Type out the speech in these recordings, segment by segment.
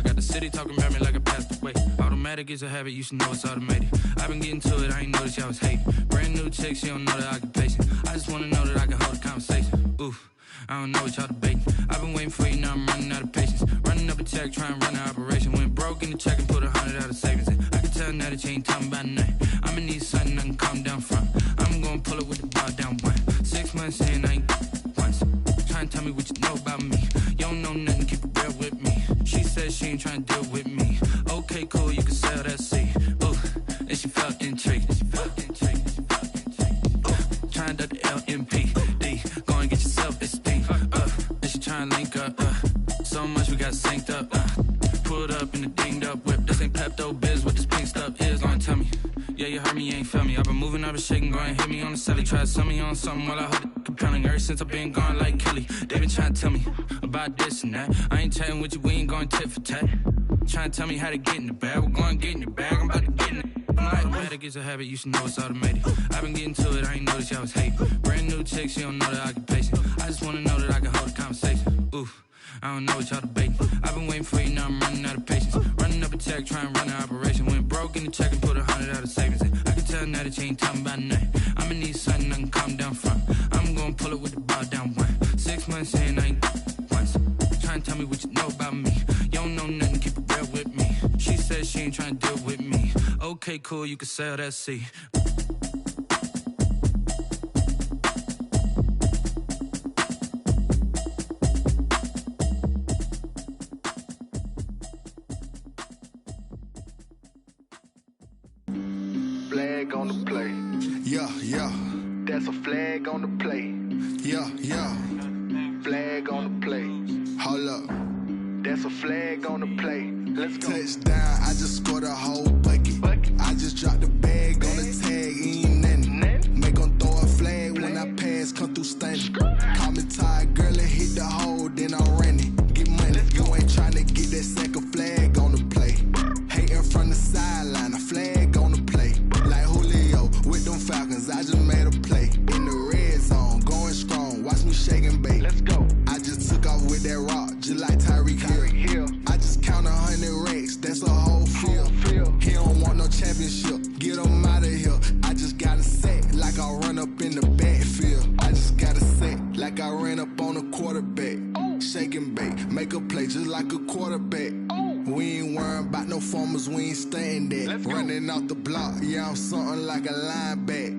got the city talking about me like I passed away. Automatic is a habit, you should know it's automated. I've been getting to it, I ain't noticed y'all was hating. Brand new chick, she don't know the occupation. I just wanna know that I can hold a conversation. Oof, I don't know what y'all debating. I've been waiting for you, now I'm running out of patience. Running up a check, trying to run an operation. Went broke in the check and put 100 out of savings in. I can tell now that you ain't talking about nothing. I'ma need something I can calm down from. I'm gonna pull it with the bar down one. 6 months in, I ain't once. Trying to tell me what you know about me. You don't know nothing, keep it real with me. She said she ain't trying to deal with me. Okay, cool, you can sell that seed. Ooh, and she felt intrigued. Trying to the LMPD. Go and get your self-esteem. And she trying to link up. So much we got synced up. Pulled up in the dinged up whip. This ain't Pepto-Biz, what this pink stuff is. Gonna tell me. Yeah, you heard me, you ain't felt me. I've been moving, I've been shaking, go and hit me on the celly. Try to sell me on something while I hold it compelling. Ever since I've been gone like Kelly, they been trying to tell me about this and that. I ain't chatting with you, we ain't going tit for tat. Trying to tell me how to get in the bag, we're going to get in the bag, I'm about to get in it. Automatic is a habit, you should know it's automated. I've been getting to it, I ain't noticed y'all was hating. Brand new chick, she don't know the occupation. I just wanna know that I can hold a conversation. Oof, I don't know what y'all debating. I've been waiting for you, now I'm running out of patience. Running up a check, trying to run an operation. Went broke in the check and put 100 out of savings in. I can tell now that you ain't talking about nothing. I'ma need something I can calm down from. I'm gonna pull it with the bar down one. 6 months in, I ain't once. Trying to tell me what you know about me. You don't know nothing, keep it real with me. She said she ain't trying to deal with me. Okay, cool, you can sell that seed. Flag on the play. Yeah, yeah. That's a flag on the play. Yeah, yeah. Flag on the play. Hold up. That's a flag on the play. Let's go. Touchdown, I just scored a whole bucket. I just dropped the bag on the tag, ain't nothing. Make 'em throw a flag when I pass, come through stunning. Call me tired, girl, and hit the hole, then I'm running. Get money, you ain't tryna get that second flag on the play. Hating from the sideline, a flag on the play. Like Julio with them Falcons, I just made a play. In the red zone, going strong, watch me shake and bake. Let's go. I just took off with that rock, just like Tyreek Hill. I just count 100 racks, that's a whole field. He don't want no championship, get him out of here. I just got a set, like I run up in the backfield. I just got a set, like I ran up on a quarterback. Shake and bake, make a play just like a quarterback. We ain't worrying about no formers, we ain't staying there. Running out the block, yeah, I'm something like a lineback.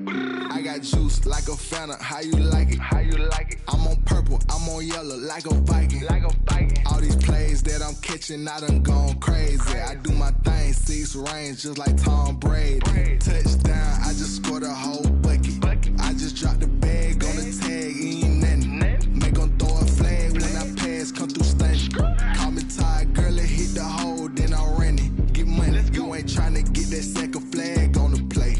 I got juice like a Fanta, how you like it? How you like it? I'm on purple, I'm on yellow, like a Viking. Like a Viking. All these plays that I'm catching, I done gone crazy. I do my thing, 6 range, just like Tom Brady. Touchdown, I just scored a whole bucket. I just dropped the bag on the tag, ain't nothing. Make 'em throw a flag when I pass, come through stunning. Call me tired, girl, and hit the hole, then I'm running. Get money, you ain't tryna get that second flag on the play.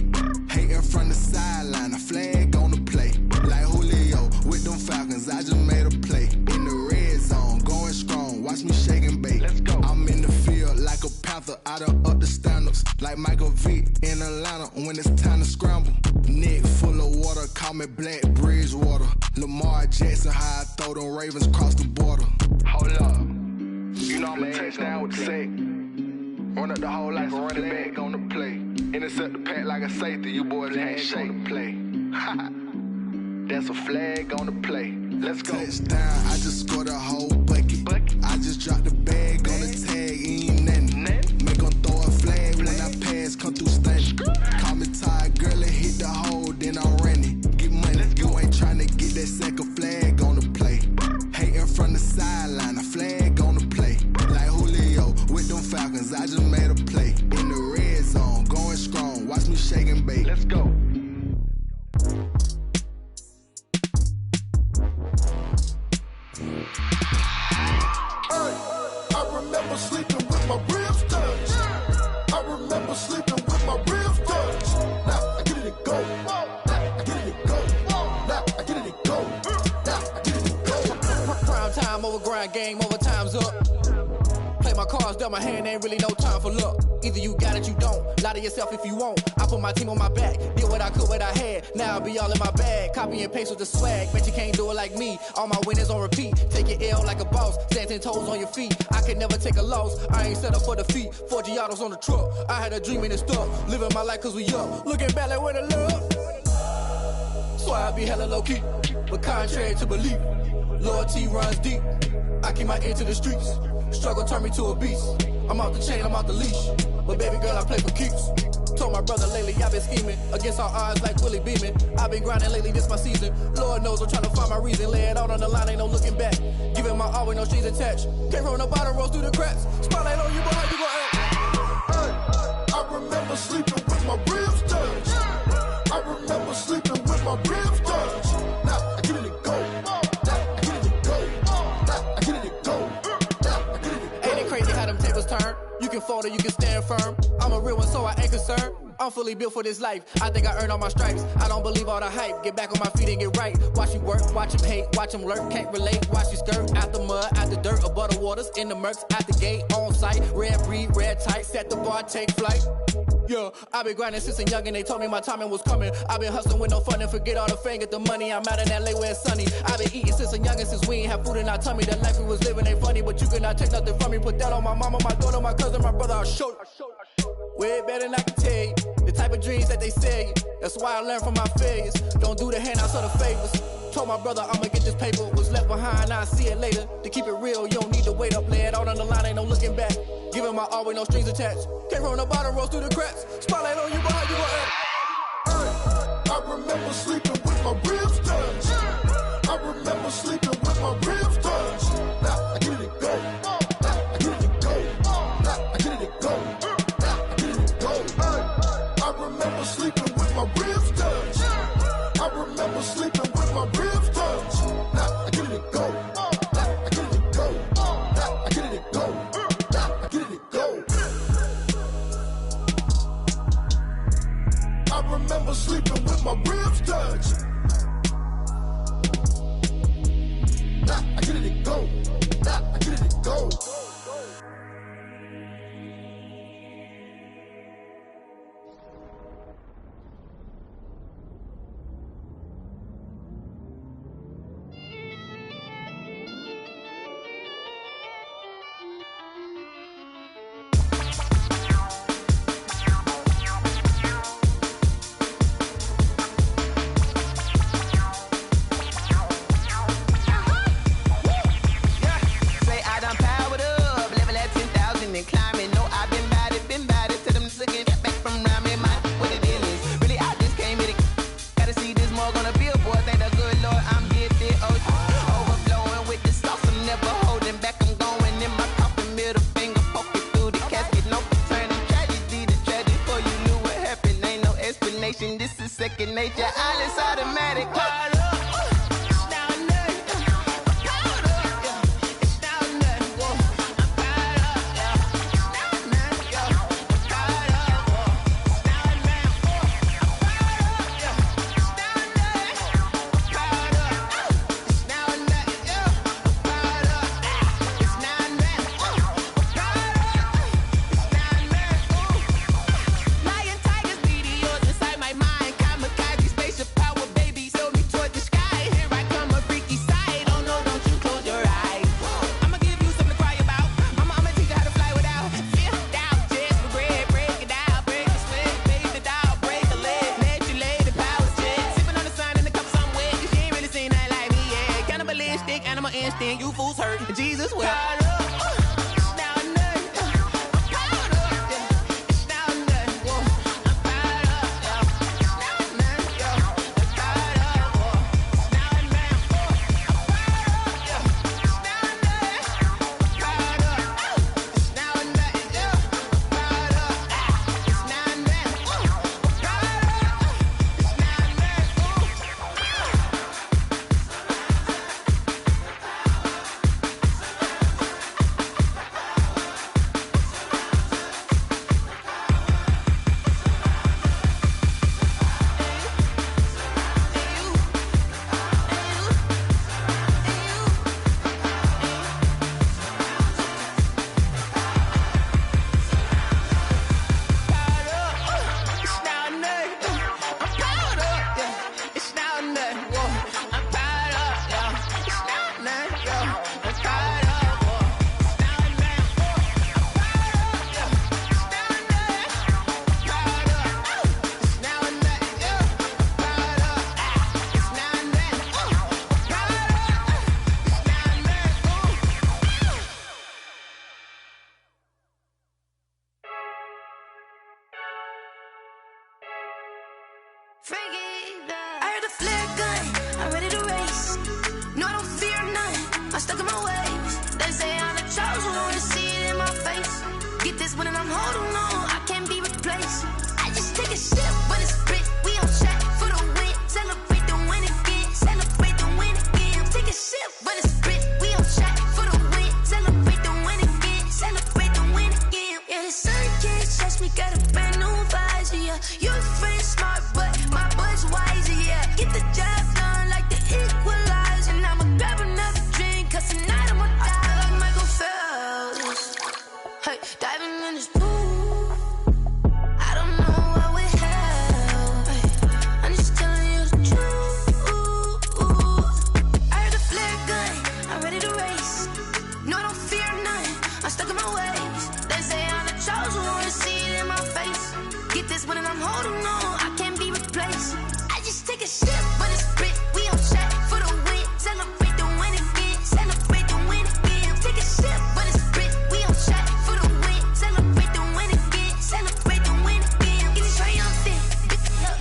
Hating from the sideline, a flag on the play. Like Julio with them Falcons, I just made a play. In the red zone, going strong, watch me shake and bake. Let's go. I'm in the field like a Panther, I done up the standards. Like Michael Vick in Atlanta when it's time to scramble. Neck full of water, call me Black Bridgewater. Lamar Jackson, how I throw them Ravens cross the border. Hold up. You know I'm a touchdown with the sack. Run up the hole like a running back on the play. Intercept the pack like a safety. You boys handshake on the play. That's a flag on the play. Let's go. Touchdown, I just scored a whole bucket. I just dropped the bag on the tag, ain't nothing. Make 'em throw a flag when I pass, come through stunning. Call me tired, girl, and hit the hole, then I'm running. Get money, you ain't tryna get that second flag on the play. Hating from the sideline, a flag on the play. Like Julio with them Falcons, I just made a play. In the red zone, going strong, watch me shake and bake. Let's go. I remember sleeping with my ribs touched. I remember sleeping with my ribs touched. Now I get it and go. Now I get it and go. Now I get it and go. Now I get it and go. Prime time over grind game, over time's up. Play my cards cards dealt my hand, ain't really no time for luck. Either you got it, you don't. Lie to yourself if you won't. I put my team on my back, did what I could, what I had. Now I be all in my bag, copy and paste with the swag. Bet you can't do it like me. All my winners on repeat. Take your L like a boss, stand 10 toes on your feet. I can never take a loss. I ain't set up for defeat. 4 Giottos on the truck. I had a dream and it stuck. Living my life cause we up. Looking back like where the love. So I be hella low key, but contrary to belief, loyalty runs deep. I keep my ear to the streets. Struggle turned me to a beast. I'm off the chain, I'm off the leash. But baby girl, I play for keeps. Told my brother lately, I've been scheming against all odds like Willie Beeman. I've been grinding lately, this my season. Lord knows I'm trying to find my reason. Lay it out on the line, ain't no looking back. Giving my all with no strings attached. Came from the bottom, rose through the cracks. Spotlight on you, boy, how you gon' act? I remember sleeping with my ribs touched. I remember sleeping with my ribs touched. Now I get it and go. Now I get it and go. Now I get it and go. Now I get it and go. Ain't it crazy how them tables turn? You can fold or you can stand firm. I'm a real one, so I ain't concerned. I'm fully built for this life. I think I earned all my stripes. I don't believe all the hype. Get back on my feet and get right. Watch you work, watch him hate, watch him lurk. Can't relate, watch you skirt. Out the mud, out the dirt, above the waters, in the murks, out the gate, on site. Red breed, red tight, set the bar, take flight. Yeah, I been grinding since a young and they told me my timing was coming. I been hustling with no fun and forget all the fame, get the money. I'm out in LA where it's sunny. I been eating since a young and since we ain't have food in our tummy. The life we was living ain't funny, but you cannot take nothing from me. Put that on my mama, my daughter, my cousin, my brother, I'll show you. Way better than I can tell you. The type of dreams that they sell you. That's why I learned from my failures. Don't do the handouts or the favors. Told my brother I'ma get this paper. Was left behind, I'll see it later. To keep it real, you don't need to wait up. Lay it out on the line, ain't no looking back. Giving my all with no strings attached. Came from the bottom, rose through the cracks. Spotlight on you, boy, how you gon' act? I remember sleeping with my ribs touched. I remember sleeping with my ribs touched. Now I get it and go. Now I get it and go. Now I get it and go. Now I get it and go. I remember sleeping with my ribs touched. I remember sleeping with my ribs touched. Now I get it and go. Now I get it and go. Now I get it and go. Now I get it and go. I remember sleeping with my ribs touched. Now I get it and go. Now I get it and go. This is second nature, all is automatic. Lion, tigers, meteors inside my mind. Kamikaze, spaceship power, baby. Sell me toward the I heard the flare gun, I'm ready to race. No, I don't fear none, I'm stuck in my ways. They say I'm the chosen one, to see it in my face. Get this one and I'm holding on, I can't be replaced. I just take a sip when it's spit, we on track for the win. Celebrate the win again, celebrate the win again. Take a sip when it's spit, we on track for the win. Celebrate the win again, celebrate the win again. Yeah, the sun can't touch me, got a brand new visor, yeah. Your friend smart, but my boy's wiser, yeah. Get the job done like the equalizer. And I'ma grab another drink, cause tonight I'ma die like Michael Phelps. Hey, diving in this pool, I don't know what would help. Hey, I'm just telling you the truth. I heard the flare gun, I'm ready to race. No, I don't fear none, I'm stuck in my ways. They say I'm the chosen one, to see it in my face. Get this one and I'm holding on, I can't be replaced. I just take a sip when it's spit, we on track for the win. Celebrate the win again, celebrate the win again. Take a sip when it's spit, we on track for the win. Celebrate the win again, celebrate the win again. Get it triumphant,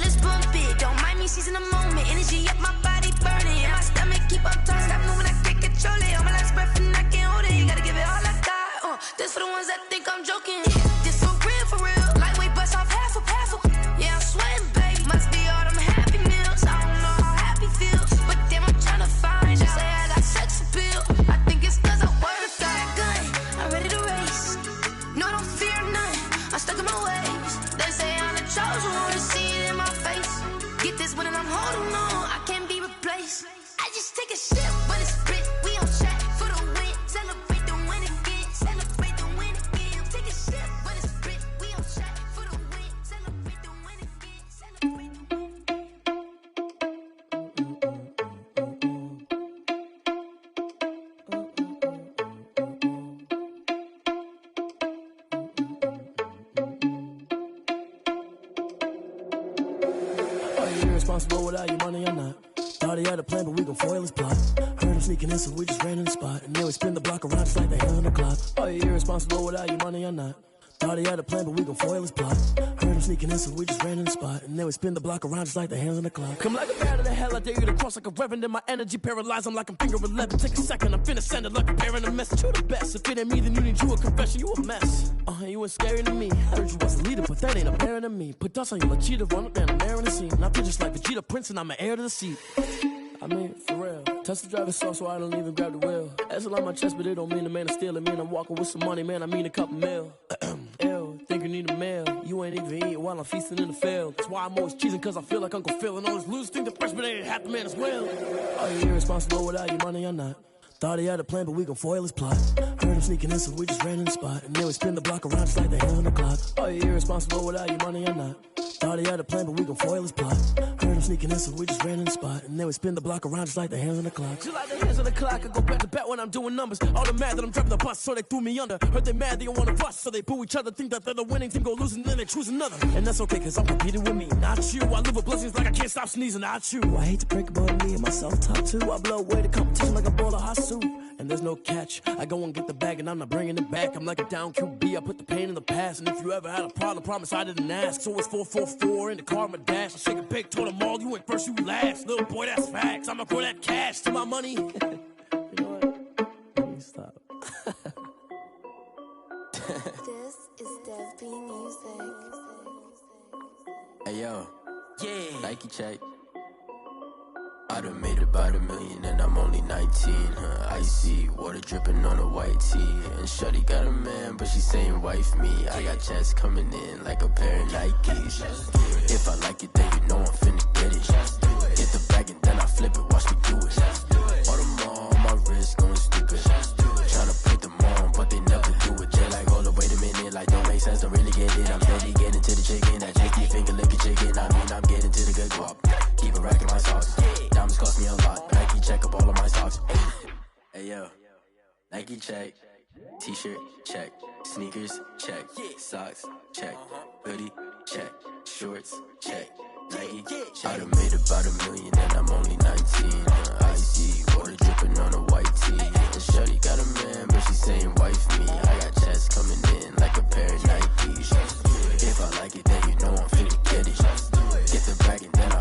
let's bump it. Don't mind me seizing the moment, energy up my body burning. And my stomach keep up turning, stop moving, I can't control it. On my last breath and I can't hold it, you gotta give it all I got. This for the ones that think I'm joking. This for real, lightweight bust off half a. Yeah, I'm sweating, baby, must be all them happy meals. I don't know how happy feels, but damn, I'm trying to find you. Say I got sex appeal, I think it's cause I work a gun, I'm ready to race. No, I don't fear none, I'm stuck in my ways. They say I'm the chosen one, to see it in my face. Get this one and I'm holding on, I can't be replaced. I just take a sip when it's spit, we on track for the win. Celebrate the win again, celebrate the win again. Take a sip when it's spit, we on track for the win. Celebrate the win again, celebrate the win. Are you irresponsible without your money or not? Thought he had a plan, but we gon' foil his plot. Heard him sneaking in, so we just ran in the spot. And then we spin the block around just like the hand on the clock. Are you irresponsible without your money or not? Thought he had a plan, but we gon' foil his plot. Heard him sneaking in, so we just ran in the spot. And then we spin the block around just like the hands on the clock. Come like a bat of the hell, I dare you to cross like a reverend. In my energy paralyzed, I'm like I'm finger 11. Take a second, I'm finna send it like a bearing a message. You the best, if it ain't me, then you need you a confession. You a mess, you ain't scary to me. Heard you was a leader, but that ain't apparent to me. Put dust on you like cheetah, run up down the air in the scene. And I feel just like Vegeta Prince, and I'm an heir to the seat. I mean, for real. Touch the driver's soft, so I don't even grab the wheel. That's on my chest, but it don't mean the man is stealing. Man, I'm walking with some money, man, I mean a couple mil. Ew, think you need a meal. You ain't even eating while I'm feasting in the field. That's why I'm always cheesing, cause I feel like Uncle Phil. And all those losers think the freshman ain't half the man as well. Are you irresponsible without your money or not? Thought he had a plan, but we gon' foil his plot. Heard him sneaking in, so we just ran in the spot. And then we spin the block around just like the hand on the clock. Are you irresponsible without your money or not? Thought he had a plan, but we gon' foil his plot. Heard him sneaking in, so we just ran in the spot. And then we spin the block around just like the hands on the clock. Just like the hands on the clock, I go back to back when I'm doing numbers. All the mad that I'm driving the bus, so they threw me under. Heard they mad, they don't wanna bust, so they boo each other. Think that they're the winning team, go losing, then they choose another. And that's okay, cause I'm competing with me, not you. I live with blessings like I can't stop sneezing, not you. I hate to break about me and my self-talk too. I blow away the competition like a bowl of hot soup. And there's no catch, I go and get the bag and I'm not bringing it back. I'm like a down QB, I put the pain in the past. And if you ever had a problem, promise I didn't ask. So it's 444 in the car, my dash. I shake a big, told them all, you ain't first, you last. Little boy, that's facts, I'ma throw that cash to my money. You know what? Let me stop. This is Dev B Music. Hey yo, yeah, Nike check. I done made about $1 million and I'm only 19, Icy, water dripping on a white tee. And shorty got a man, but she saying wife me. I got checks coming in like a pair of Nikes. If I like it, then you know I'm finna get it. Get the bag and then I flip it, watch me do it. All them on my wrist going stupid. Tryna put them on, but they never do it. They're like, hold up, wait a minute, like don't make sense, don't really get it. I'm steady getting to the chicken, that chicky finger licking chicken. I mean, I'm getting to the good guap. Keep a rack in my sauce. Diamonds cost me a lot. Nike check up all of my socks. Hey yo, Nike check. T-shirt check. Sneakers check. Socks check. Hoodie check. Shorts check. Nike I done made about $1 million and I'm only 19. Icy, water dripping on a white tee. And shorty got a man, but she saying wife me. I got checks coming in like a pair of Nikes. If I like it, then you know I'm finna get it. Get the bag and then I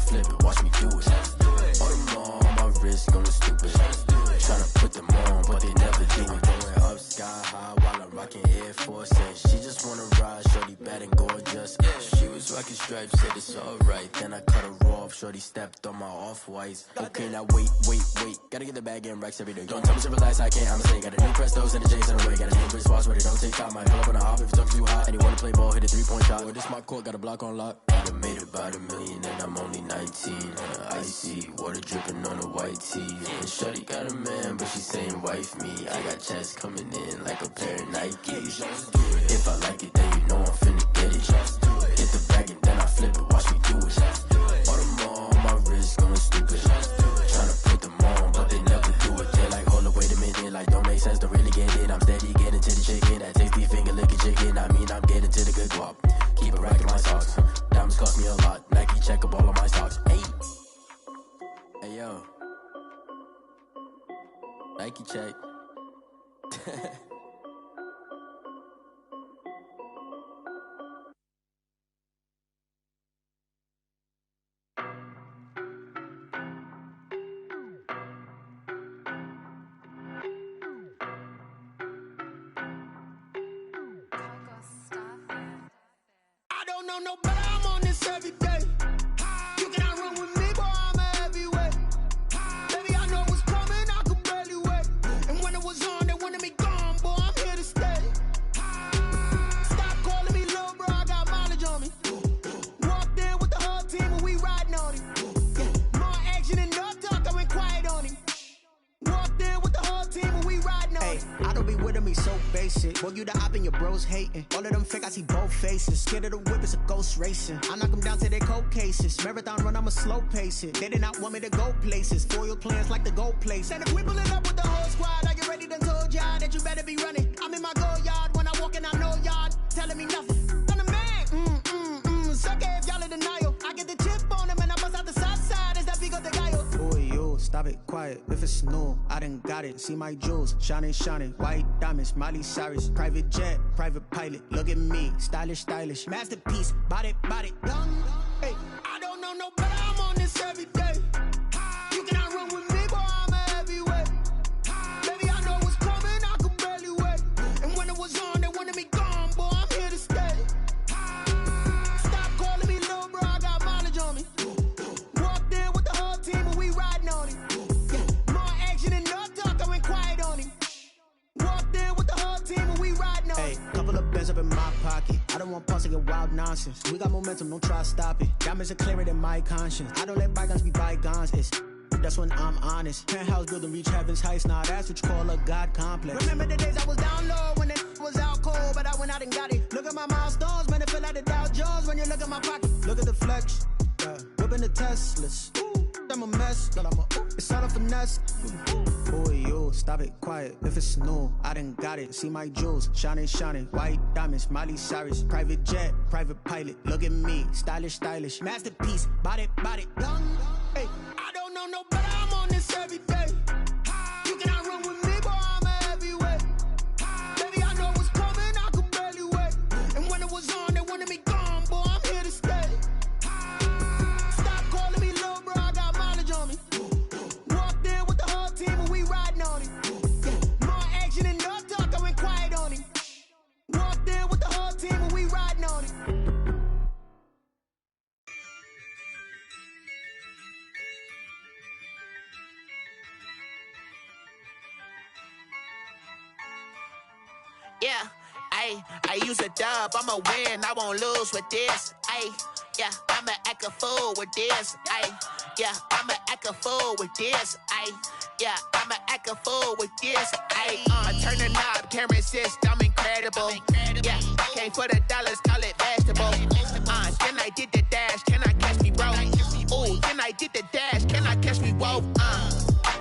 She just wanna ride, shorty bad and gorgeous. She was rocking stripes, said it's alright. Then I cut her off, shorty stepped on my off-whites. Okay, now wait. Gotta get the bag and racks every day. Don't tell me to relax, I can't, I'ma say. Got a new Prestos and a J's in the way. Got a new Chris Foss, but it don't take time. Might pull up on a hop if it's up too hot. And you wanna play ball, hit a 3-point shot. Or this my court, got a block on lock. I done made about $1 million and I'm only 19. Icy, water dripping on a white tee. And shorty got a man, but she saying wife me. I got chest coming in like a pair of Nikes. If I like it, then you know I'm finna get it. Hit the bag and then I flip it, watch me do it. All them on my wrist going stupid. Tryna put them on, but they never do it. They're like, hold up, wait a minute, like don't make sense, don't really get it. I'm steady getting to the chicken, that tasty finger licking chicken. I mean, I'm getting to the good guap. Keep a rack in my socks. Diamonds cost me a lot. Nike check up all of my stocks. Hey yo, Nike check. No, but I'm on this every day. You cannot run with me, boy, I'm a heavyweight. Baby, I know what's coming, I could barely wait. And when it was on, they wanted me gone, boy, I'm here to stay. Stop calling me little bro, I got mileage on me. Walked in with the whole team and we riding on him. More action and no talk, I went quiet on him. Walked in with the whole team and we riding on him. I don't be with me so basic. Boy, you the op and your bros hating. All of them fake, I see both faces. Scared of the whip, it's a ghost racing. I knock them down to their cold cases. Marathon run, I'ma slow pace it. They did not want me to go places. Foil plans like the gold place. And if we pulling up with the whole squad, are you ready? Done told y'all that you better be running. I'm in my go yard. When I walk in, I know y'all telling me nothing. I'm the man. Sucker if y'all in denial. I get the chip on him and I bust out the south side. Is that Pico de Gallo? Boy, yo, stop it, quiet. If it's new, I done got it. See my jewels, shining. White diamonds, Miley Cyrus. Private jet, private pilot. Look at me, stylish. Masterpiece, body, young. Hey, I don't know no better, I'm on this every day. You cannot run with me, boy, I'm a heavyweight. Baby, I know what's coming, I could barely wait. And when it was on, they wanted me gone, boy, I'm here to stay. Stop calling me little bro, I got mileage on me. Walked in with the whole team and we riding on him. More action and no talk, I went quiet on him. Walked in with the whole team and we riding on him. Couple of bands up in my pocket. I don't want pause to get wild nonsense. We got momentum, don't try to stop it. Diamonds are clearer than my conscience. I don't let bygones be bygones. That's when I'm honest. Penthouse building, reach heaven's heights. Now that's what you call a God complex. Remember the days I was down low when it was out cold, but I went out and got it. Look at my milestones, man, it feel like the Dow Jones when you look at my pocket. Look at the flex, whipping the Teslas. I'm a mess, but it's all a finesse. Boy, yo, stop it, quiet. If it's new, I done got it. See my jewels, shining. White diamonds, Miley Cyrus. Private jet, private pilot. Look at me, stylish. Masterpiece, body, young. Hey, I don't know no better, I'm on this every day. You cannot run with me, boy, I'm a heavyweight. Baby, I know what's coming, I could barely wait. And when it was on, they wanted me gone, boy, I'm here to stay. Stop calling me little bro, I got mileage on me. Walked in with the whole team and we riding on him. More action and no talk, I went quiet on him. Walked in with the whole team and we riding on him. Yeah, I use a dub, I'ma win, I won't lose with this. Yeah, I'ma act a fool with this. Yeah, I'ma act a fool with this. Yeah, I'ma act a fool with this. I turn the knob, can't resist, I'm incredible. Yeah, came for the dollars, call it vegetable. Then I did the dash, can I catch me, bro? Ooh, then I did the dash, can I catch me, whoa?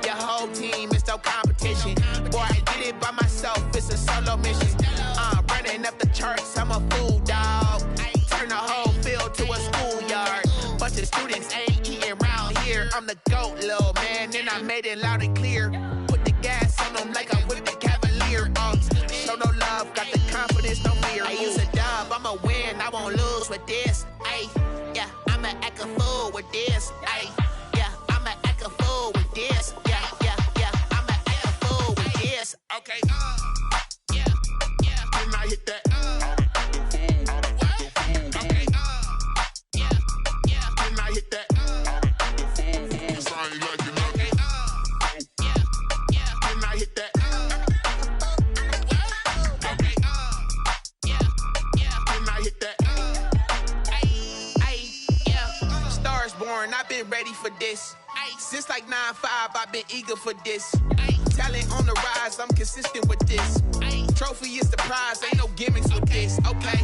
Your whole team is no competition. Boy, I did it by myself, it's a solo mission. Running up the charts, I'm a fool, dog. Turn the whole field to a schoolyard. Bunch of students ain't eating round here. I'm the GOAT, little man, and I made it loud and clear. Put the gas on them like I'm with the Cavalier. Show no love, got the confidence, no fear. I use a dub, I'ma win, I won't lose with this. Yeah, I'ma act a fool with this. Yeah, I'ma act a fool with this. Yeah, I'ma act a fool with this. Okay, yeah. Then I hit that. born, I've been ready for this. Since like 9-5, I've been eager for this. Talent on the rise, I'm consistent with this. Trophy is the prize, ain't no gimmicks with this. Okay,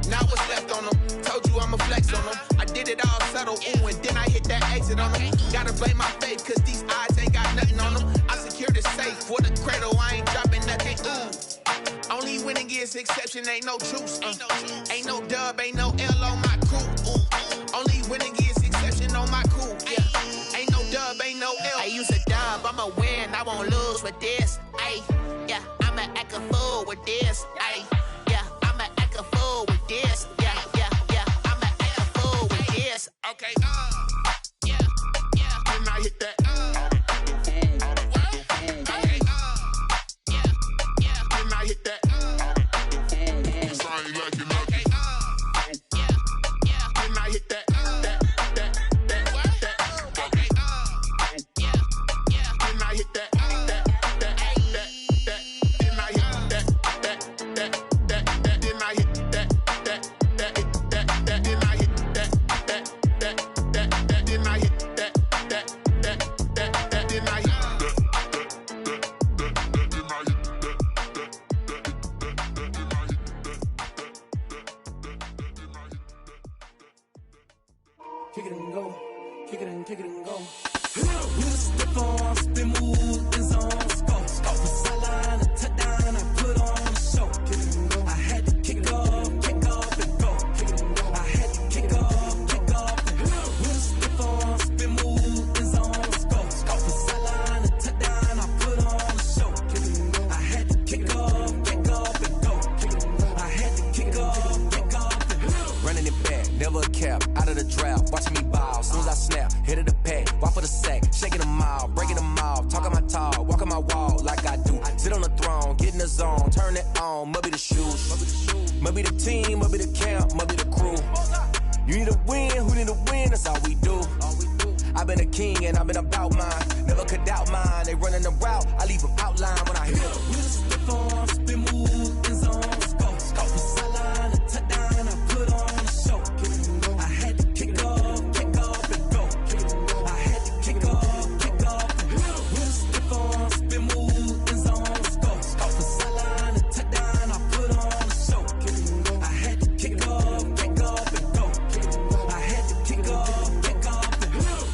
now what's left on them? Told you I'ma flex on them. I did it all subtle, ooh, and then I hit that exit on them. Gotta blame my faith, cause these eyes ain't got nothing on them. I secured the safe for the cradle, I ain't dropping nothing, ooh. Only winning is exception, ain't no truce. Ain't no dub, ain't no L on my crew. Only winning is exception on my crew. Yeah, ain't no dub, ain't no L. I use a dub, I'ma win, I won't lose with this. Ay, yeah, I'ma act a fool with this. Ay, yeah, I'ma act a fool with this. Yeah, yeah, yeah, I'ma act a fool with this. Okay, yeah, yeah, then I hit that. Okay, yeah, yeah, then I hit that. Kick it and go, kick it and go. With the form, spin move, and zone, scope. Scope the sideline, a touchdown, I put on the show. Kick it and go. I had to kick off and go. Kick it and go. I had to kick off and go. With the form, spin move, and zone, scope. Scope the sideline, a touchdown, I put on the show. Kick it and go. I had to kick off and go. Kick it and go. I had to kick off and go. Running it back, never a cap, out of the drought, watching me ball. Soon as I snap, hit of the pack, walk for the sack, shaking them out, breaking them off, talking my talk, walking my wall like I do. Sit on the throne, get in the zone, turn it on, must be the shoes, must be the team, must be the camp, must be the crew. You need a win, who need a win, that's all we do. I've been a king and I've been about mine, never could doubt mine. They running the route, I leave them outline when I hit them. With the form, spin move, and zone, scope. Scope the sideline, a touchdown, I put on the show. Kick it and go. I had to kick off and go. Kick it and go. I had to kick off and go. With the form, spin move, and zone, scope. Scope the sideline, a touchdown, I put on the show. Kick it and go. I had to kick off and go. Kick it and go. I had to kick off and go.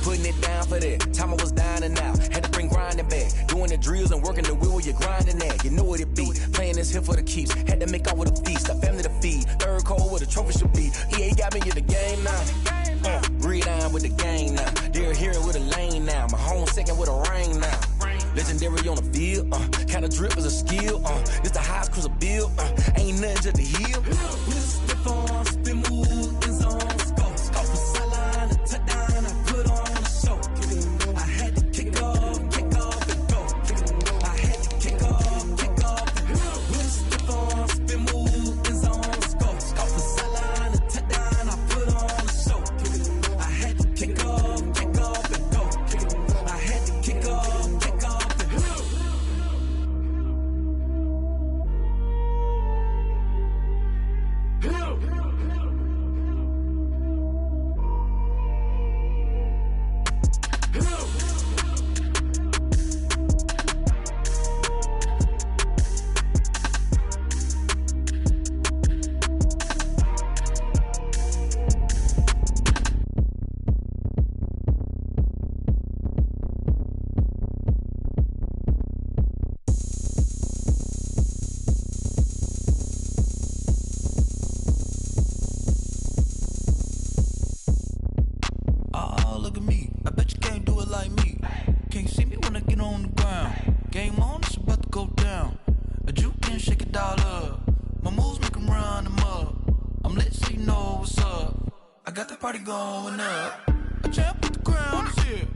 Putting it down for that, time I was down and out, had to bring grinding back, doing the drills and working the wheel where you're grinding at, you know what it be, playing this here for the keeps, had to make out with a feast, a family to feed, third cold where the trophy should be, EA got me in the game now, breathe on with the game now, they're here with a lane now, my home second with a ring now, legendary on the field, kinda drip is a skill, this the highest cruiser bill, ain't nothing just the hill. With the form, spin move, and zone, scope. Scope the sideline, a touchdown, I put on the show. Kick it and go. I had to kick off and go. Kick it and go. I had to kick off and go. With the form, spin move, and zone, scope. Scope the sideline, a touchdown, I put on the show. Kick it and go. I had to kick off and go. Kick it and go. I had to kick off and go. Look at me, I bet you can't do it like me. Can't see me when I get on the ground. Game on, it's about to go down. A juke and shake it all up. My moves make them run them up. I'm lit so you know what's up. I got the party going up. A champ with the crown is here.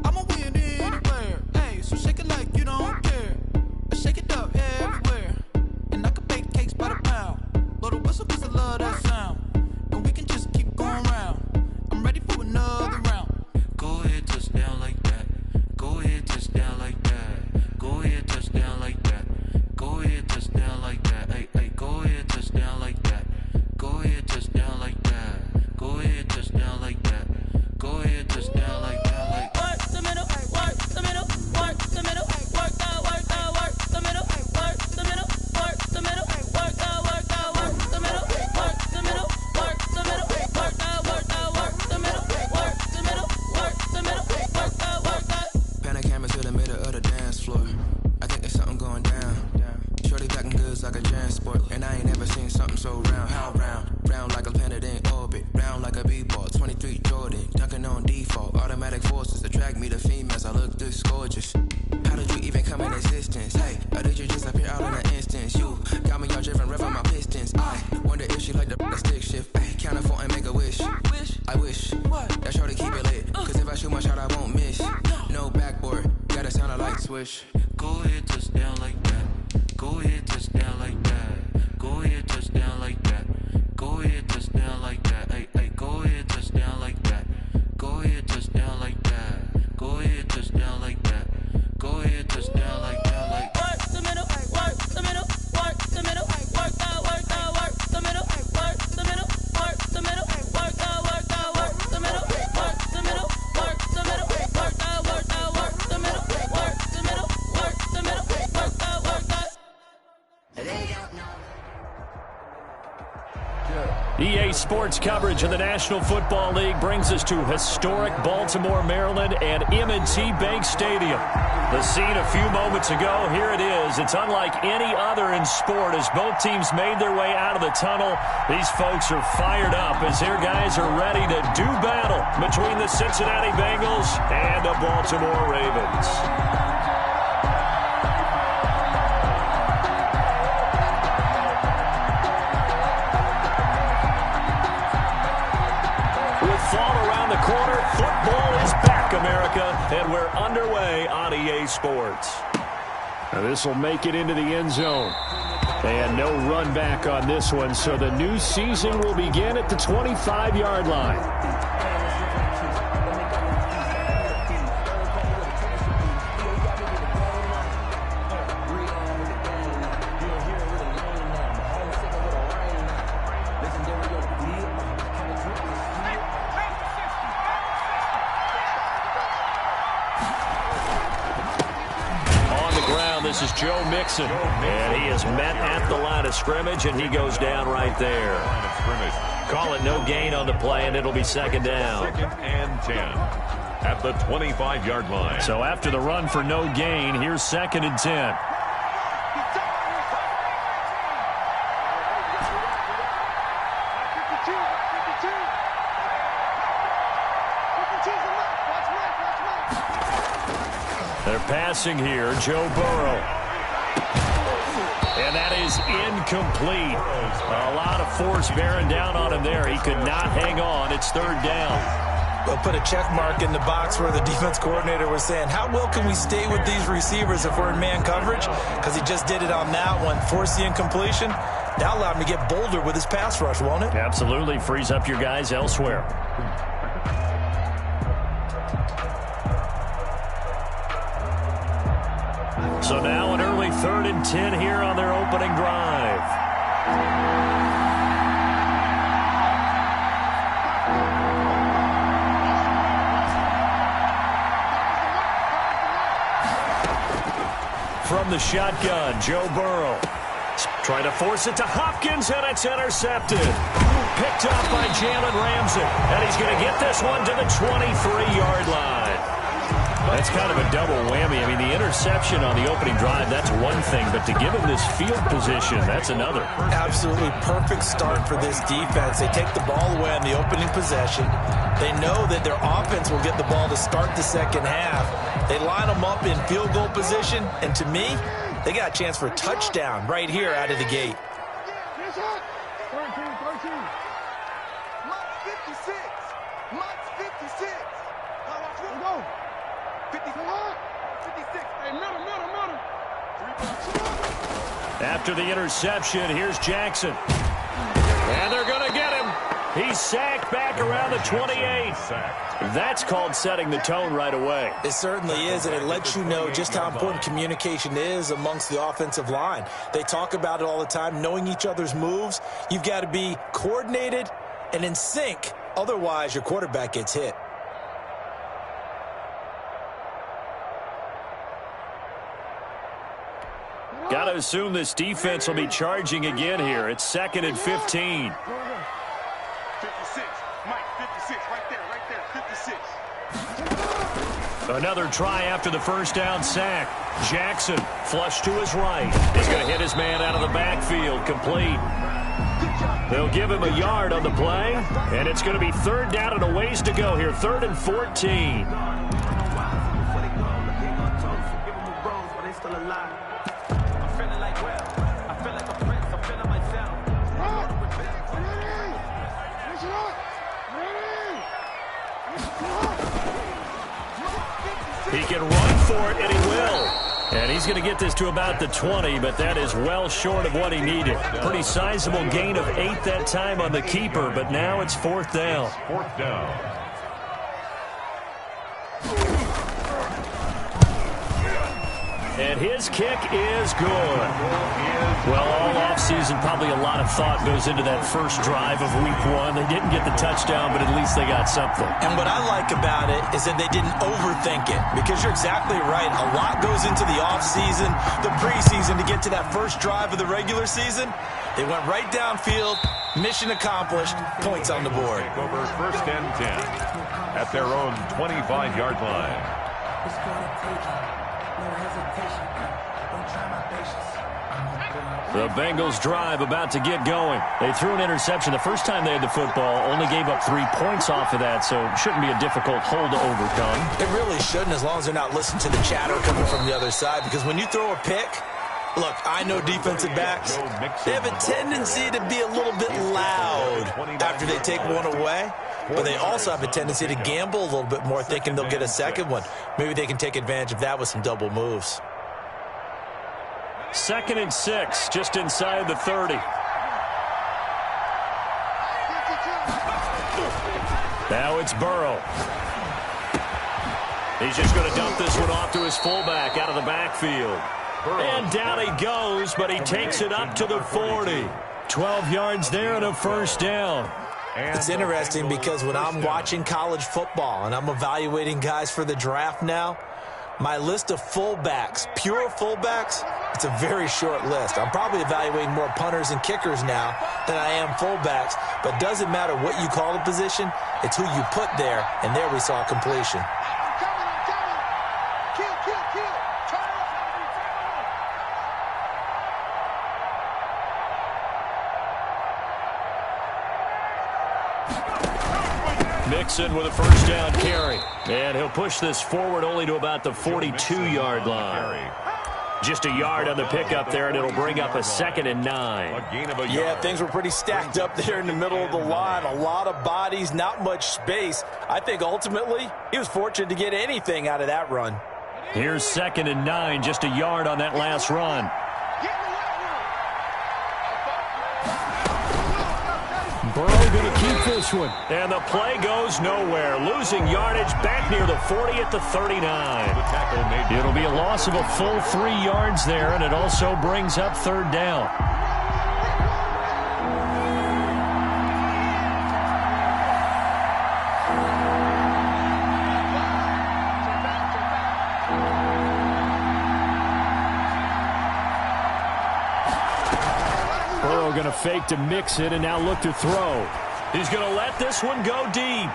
I'ma win anywhere. Hey, so shake it like you don't care. I shake it up everywhere. And I can bake cakes by the pound. Blow the whistle cause I love that sound. And we can just keep going round. I'm ready for another round. Go ahead, touch down like that. Go ahead, touch down like that. Go ahead, touch down like that. Go ahead, touch down like that. Hey, hey, go ahead, touch down like that. Go ahead, touch down like that. Go ahead, touch down like that. Go ahead, touch females, I look this gorgeous. How did you even come in existence? Hey, or did you just appear out in an instance? You got me all driven, revving my pistons. I wonder if she like the stick shift. Hey, count it 4 and make a wish. I wish that shorty keep it lit. Cause if I shoot my shot, I won't miss. No backboard, gotta sound a light switch. Go ahead, touch down like that. Go ahead, touch down like that. Go ahead, touch down like that. Go ahead, touch down like that. Hey, hey, go ahead, touch down like that. Go ahead, touch down like that. Go ahead, touch down like that. Go ahead, touch down like that. Like work the middle, work the middle, work the middle, work that, work that, work the middle, work the middle, work the middle, work that, work that, work the middle, work the middle, work the middle, work that, work that, work the middle, work the middle, work the middle, work that, work that. EA Sports coverage of the National Football League brings us to historic Baltimore, Maryland, and M&T Bank Stadium. The scene a few moments ago, here it is. It's unlike any other in sport as both teams made their way out of the tunnel. These folks are fired up as their guys are ready to do battle between the Cincinnati Bengals and the Baltimore Ravens. Fall around the corner. Football is back, America, and we're underway on EA Sports. Now this will make it into the end zone. And no run back on this one, so the new season will begin at the 25-yard line. This is Joe Mixon, and he is met at the line of scrimmage, and he goes down right there. Call it no gain on the play, and it'll be second down. 2nd and 10 at the 25-yard line. So after the run for no gain, here's 2nd and 10. They're passing here, Joe Burrow. And that is incomplete. A lot of force bearing down on him there. He could not hang on. It's 3rd down. They'll put a check mark in the box where the defense coordinator was saying, how well can we stay with these receivers if we're in man coverage? Because he just did it on that one. Force the incompletion. That allowed him to get bolder with his pass rush, won't it? Absolutely. Frees up your guys elsewhere. So now an early 3rd and 10 here on their opening drive. From the shotgun, Joe Burrow. Trying to force it to Hopkins, and it's intercepted. Picked up by Jalen Ramsey. And he's going to get this one to the 23-yard line. That's kind of a double whammy. I mean, the interception on the opening drive, that's one thing. But to give him this field position, that's another. Absolutely perfect start for this defense. They take the ball away on the opening possession. They know that their offense will get the ball to start the second half. They line them up in field goal position. And to me, they got a chance for a touchdown right here out of the gate. 13. Mike's 56. Mike's 56. Now watch him go. 56. Hey, middle. After the interception, here's Jackson. And they're going to get him. He's sacked back around the 28. That's called setting the tone right away. It certainly is, and it lets you know just how important communication is amongst the offensive line. They talk about it all the time, knowing each other's moves. You've got to be coordinated and in sync. Otherwise, your quarterback gets hit. Got to assume this defense will be charging again here. It's 2nd and 15. 56. Mike, 56. Right there. 56. Another try after the first down sack. Jackson, flush to his right. He's going to hit his man out of the backfield. Complete. They'll give him a yard on the play, and it's going to be 3rd down and a ways to go here. 3rd and 14. feel alive. I'm feeling like I feel like a prince. I'm feeling myself. He can run for it, and he will. And he's going to get this to about the 20, but that is well short of what he needed. Pretty sizable gain of 8 that time on the keeper, but now it's 4th down. 4th down. And his kick is good. Well, all offseason, probably a lot of thought goes into that first drive of week 1. They didn't get the touchdown, but at least they got something. And what I like about it is that they didn't overthink it, because you're exactly right. A lot goes into the offseason, the preseason to get to that first drive of the regular season. They went right downfield, mission accomplished, points on the board. Over 1st and 10 at their own 25-yard line. The Bengals drive about to get going. They threw an interception the first time they had the football, only gave up 3 points off of that, so it shouldn't be a difficult hole to overcome. It really shouldn't, as long as they're not listening to the chatter coming from the other side, because when you throw a pick, look, I know defensive backs, they have a tendency to be a little bit loud after they take one away, but they also have a tendency to gamble a little bit more, thinking they'll get a second one. Maybe they can take advantage of that with some double moves. 2nd and 6, just inside the 30. Now it's Burrow. He's just going to dump this one off to his fullback out of the backfield. And down he goes, but he takes it up to the 40. 12 yards there and a 1st down. It's interesting because when I'm watching college football and I'm evaluating guys for the draft now, my list of fullbacks, pure fullbacks, it's a very short list. I'm probably evaluating more punters and kickers now than I am fullbacks, but it doesn't matter what you call the position, it's who you put there, and there we saw completion. Mixon with a 1st down carry. And he'll push this forward only to about the 42-yard line. Just a yard on the pickup there, and it'll bring up a 2nd and 9. Yeah, things were pretty stacked up there in the middle of the line. A lot of bodies, not much space. I think ultimately he was fortunate to get anything out of that run. Here's 2nd and 9, just a yard on that last run. Burrow going to keep this one. And the play goes nowhere. Losing yardage back near the 40 at the 39. It'll be a loss of a full 3 yards there, and it also brings up 3rd down. Going to fake to Mixon and now look to throw. He's going to let this one go deep.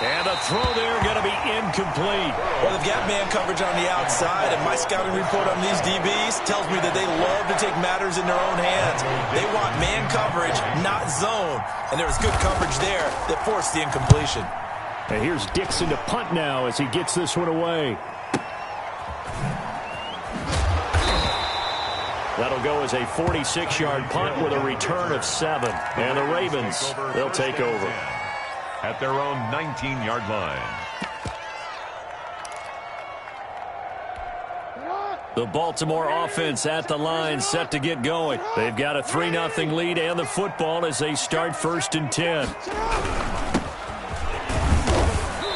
And a throw there going to be incomplete. Well, they've got man coverage on the outside, and my scouting report on these DBs tells me that they love to take matters in their own hands. They want man coverage, not zone. And there was good coverage there that forced the incompletion. And here's Dixon to punt now as he gets this one away. That'll go as a 46-yard punt with a return of 7. And the Ravens, they'll take over. At their own 19-yard line. The Baltimore offense at the line, set to get going. They've got a 3-0 lead and the football as they start 1st and 10.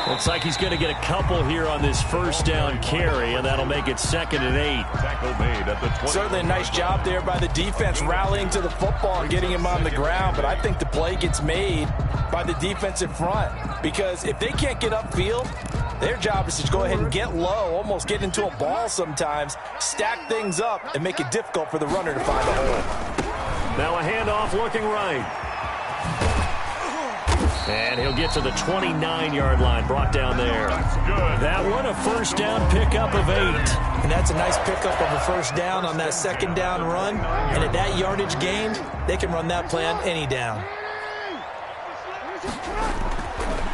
Looks like he's going to get a couple here on this 1st down carry, and that'll make it 2nd and 8. Tackle made at the 20. Certainly a nice job there by the defense rallying to the football and getting him on the ground, but I think the play gets made by the defensive front, because if they can't get upfield, their job is to go ahead and get low, almost get into a ball sometimes, stack things up, and make it difficult for the runner to find a hole. Now a handoff looking right. And he'll get to the 29-yard line, brought down there. That one, a 1st down pickup of 8. And that's a nice pickup of a 1st down on that 2nd down run. And at that yardage gained, they can run that play on any down.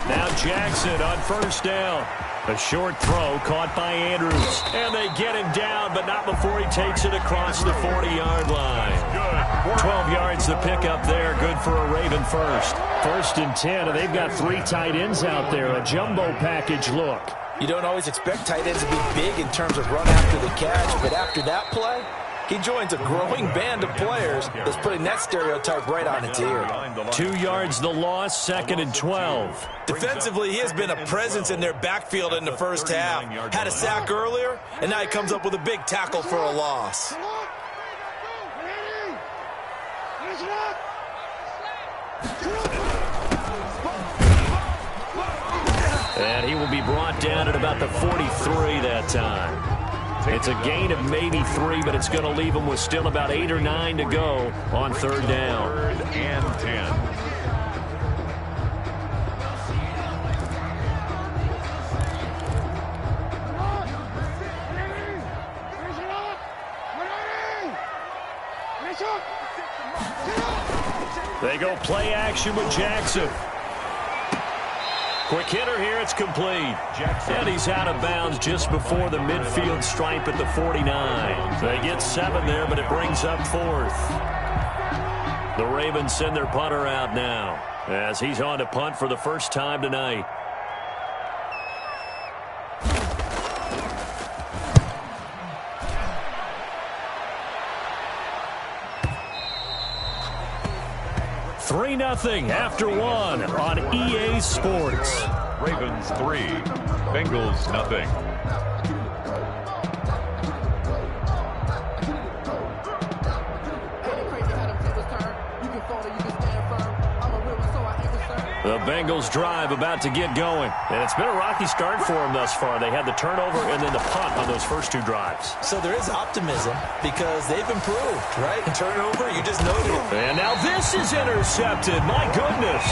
Now Jackson on 1st down. A short throw caught by Andrews. And they get him down, but not before he takes it across the 40-yard line. 12 yards to pick up there. Good for a Raven first. 1st and 10, and they've got 3 tight ends out there. A jumbo package look. You don't always expect tight ends to be big in terms of run after the catch, but after that play, he joins a growing band of players that's putting that stereotype right on its ear. 2 yards the loss, 2nd and 12. Defensively, he has been a presence in their backfield in the first half. Had a sack earlier, and now he comes up with a big tackle for a loss. And he will be brought down at about the 43 that time. It's a gain of maybe 3, but it's going to leave him with still about 8 or 9 to go on 3rd down. 3rd and 10. They go play action with Jackson. Quick hitter here, it's complete. And he's out of bounds just before the midfield stripe at the 49. They get 7 there, but it brings up 4th. The Ravens send their punter out now as he's on to punt for the first time tonight. Nothing after 1 on EA Sports. Ravens 3, Bengals nothing. The Bengals drive about to get going. And it's been a rocky start for them thus far. They had the turnover and then the punt on those first 2 drives. So there is optimism because they've improved, right? Turnover, you just noted it. And now this is intercepted. My goodness.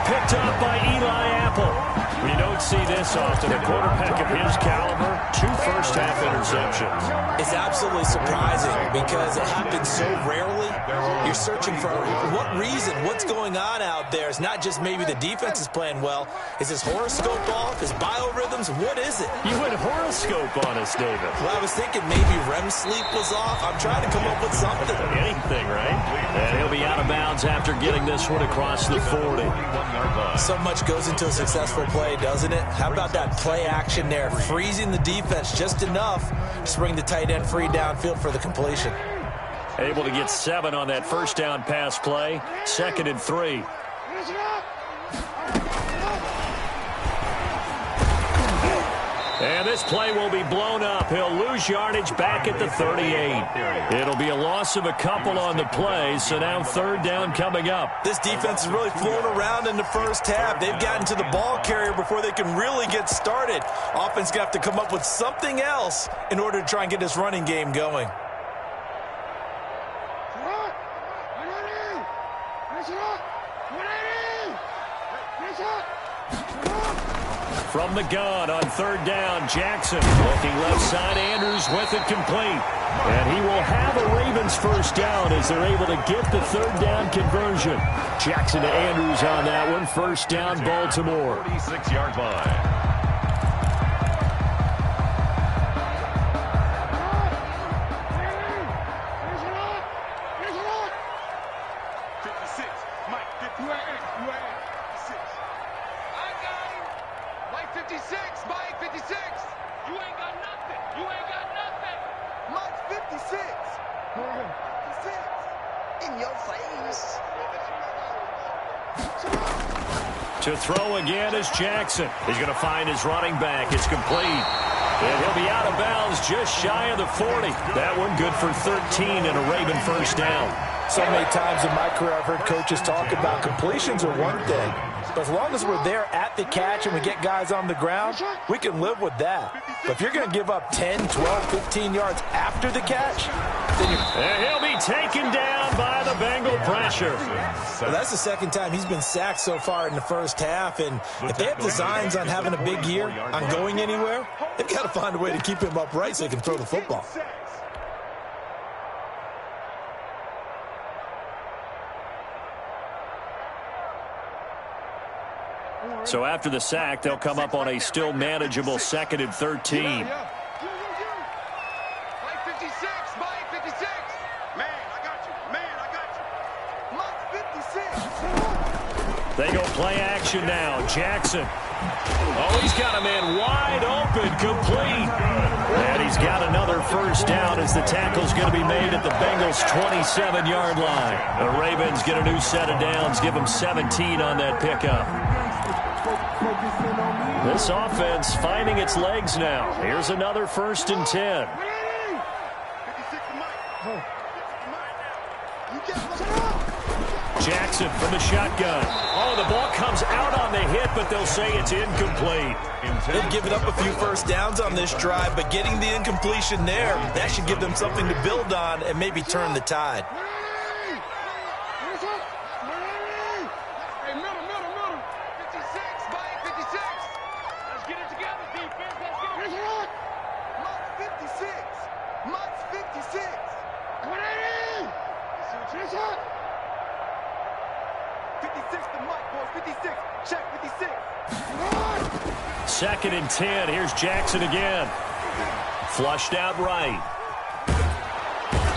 Picked up by Eli Apple. We don't see this often. A quarterback of his caliber, 2 first-half interceptions. It's absolutely surprising because it happens so rarely. You're searching for what reason, what's going on out there. It's not just maybe the defense is playing well. Is his horoscope off? His biorhythms? What is it? You went horoscope on us, David. Well, I was thinking maybe REM sleep was off. I'm trying to come up with something. Anything, right? And he'll be out of bounds after getting this one across the 40. So much goes into a successful play, doesn't it? How about that play action there? Freezing the defense just enough to bring the tight end free downfield for the completion. Able to get 7 on that first down pass play. 2nd and 3. And this play will be blown up. He'll lose yardage back at the 38. It'll be a loss of a couple on the play, so now 3rd down coming up. This defense has really flown around in the first half. They've gotten to the ball carrier before they can really get started. Offense going to have to come up with something else in order to try and get this running game going. From the gun on 3rd down, Jackson looking left side. Andrews with it complete. And he will have a Ravens first down as they're able to get the 3rd down conversion. Jackson to Andrews on that one. First down, Baltimore. 46-yard line. To throw again is Jackson. He's going to find his running back. It's complete. And he'll be out of bounds just shy of the 40. That one good for 13 and a Raven first down. So many times in my career I've heard coaches talk about completions are one thing. But as long as we're there at the catch and we get guys on the ground, we can live with that. But if you're going to give up 10, 12, 15 yards after the catch, then and he'll be taken down by the Bengal pressure. Well, that's the 2nd time he's been sacked so far in the first half. And if they have designs on having a big year, on going anywhere, they've got to find a way to keep him upright so he can throw the football. So after the sack, they'll come up on a still manageable 2nd and 13. They go play action now. Jackson. Oh, he's got a man wide open, complete. And he's got another first down as the tackle's going to be made at the Bengals' 27-yard line. The Ravens get a new set of downs, give them 17 on that pickup. This offense finding its legs now. Here's another 1st and 10. Jackson from the shotgun. Oh, the ball comes out on the hit, but they'll say it's incomplete. They've given up a few first downs on this drive, but getting the incompletion there, that should give them something to build on and maybe turn the tide. Second and 10. Here's Jackson again. Flushed out right.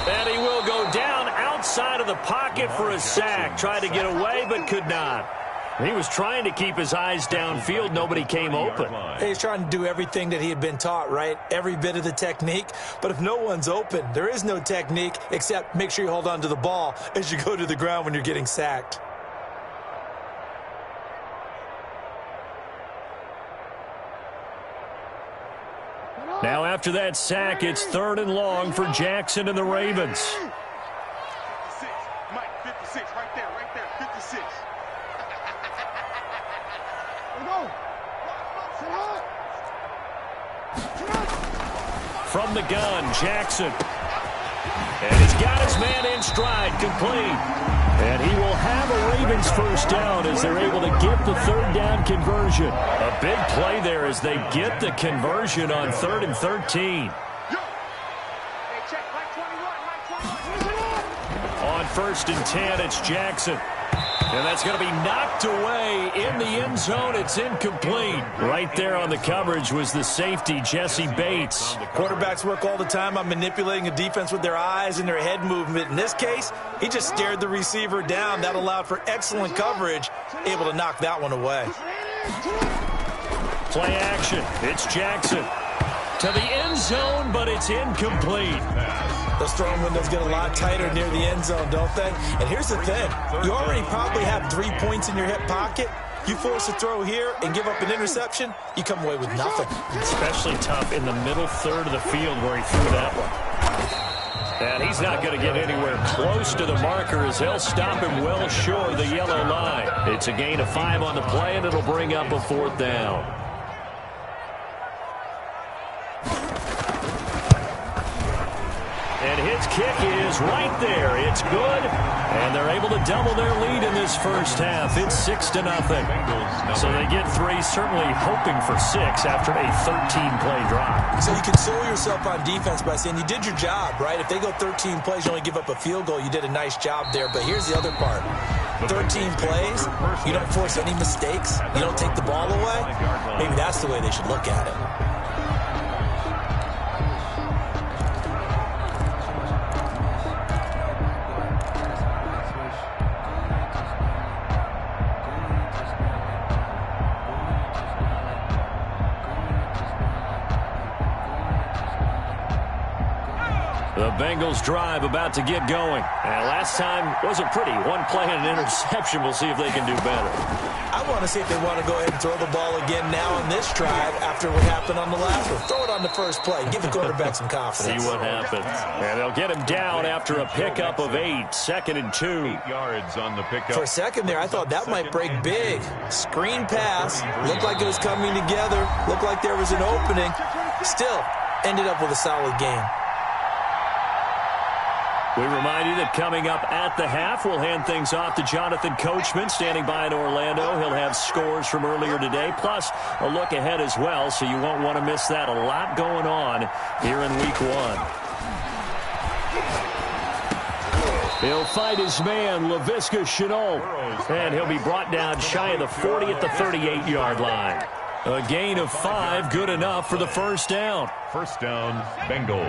And he will go down outside of the pocket for a sack. Tried to get away, but could not. He was trying to keep his eyes downfield. Nobody came open. He's trying to do everything that he had been taught, right? Every bit of the technique. But if no one's open, there is no technique except make sure you hold on to the ball as you go to the ground when you're getting sacked. Now after that sack, it's 3rd and long for Jackson and the Ravens. 56, Mike, 56, right there, 56. From the gun, Jackson. And he's got his man in stride, complete. And he will have a Ravens first down as they're able to get the 3rd down conversion. A big play there as they get the conversion on 3rd and 13. On 1st and 10, it's Jackson. And that's going to be knocked away in the end zone. It's incomplete. Right there on the coverage was the safety, Jesse Bates. Quarterbacks work all the time on manipulating a defense with their eyes and their head movement. In this case, he just stared the receiver down. That allowed for excellent coverage, able to knock that one away. Play action. It's Jackson. To the end zone, but it's incomplete. Those throwing windows get a lot tighter near the end zone, don't they? And here's the thing. You already probably have 3 points in your hip pocket. You force a throw here and give up an interception, you come away with nothing. Especially tough in the middle third of the field where he threw that one. And he's not going to get anywhere close to the marker as they'll stop him well short of the yellow line. It's a gain of 5 on the play, and it'll bring up a 4th down. And his kick is right there. It's good. And they're able to double their lead in this first half. It's 6-0. So they get 3, certainly hoping for 6 after a 13-play drive. So you console yourself on defense by saying you did your job, right? If they go 13 plays, you only give up a field goal. You did a nice job there. But here's the other part. 13 plays, you don't force any mistakes. You don't take the ball away. Maybe that's the way they should look at it. The Bengals drive about to get going. And last time wasn't pretty. 1 play and an interception. We'll see if they can do better. I want to see if they want to go ahead and throw the ball again now on this drive after what happened on the last one. Throw it on the first play. Give the quarterback some confidence. See what happens. And they'll get him down after a pickup of 8. 2nd and 2. 8 yards on the pickup. For a second there, I thought that might break big. Screen pass. Looked like it was coming together. Looked like there was an opening. Still, ended up with a solid game. We remind you that coming up at the half, we'll hand things off to Jonathan Coachman, standing by in Orlando. He'll have scores from earlier today, plus a look ahead as well, so you won't want to miss that. A lot going on here in Week 1. He'll fight his man, Laviska Shenault, and he'll be brought down shy of the 40 at the 38-yard line. A gain of 5, good enough for the first down. First down, Bengals.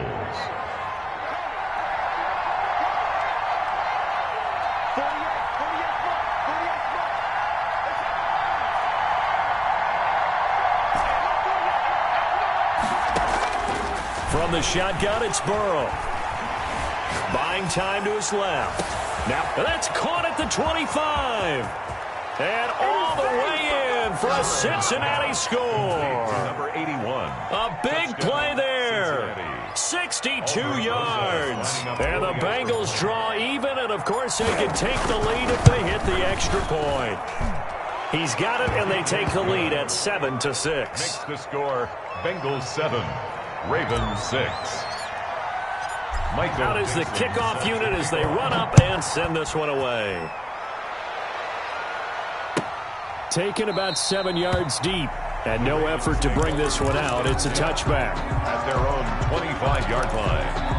From the shotgun, it's Burrow. Buying time to his left. Now, that's caught at the 25. And all the way in for a Cincinnati score. Number 81. A big play there. 62 yards. And the Bengals draw even, and of course they can take the lead if they hit the extra point. He's got it, and they take the lead at 7-6. Makes the score Bengals 7, Ravens 6. Michael out is the kickoff unit as they run up and send this one away. Taken about 7 yards deep, and no effort to bring this one out. It's a touchback. At their own 25-yard line.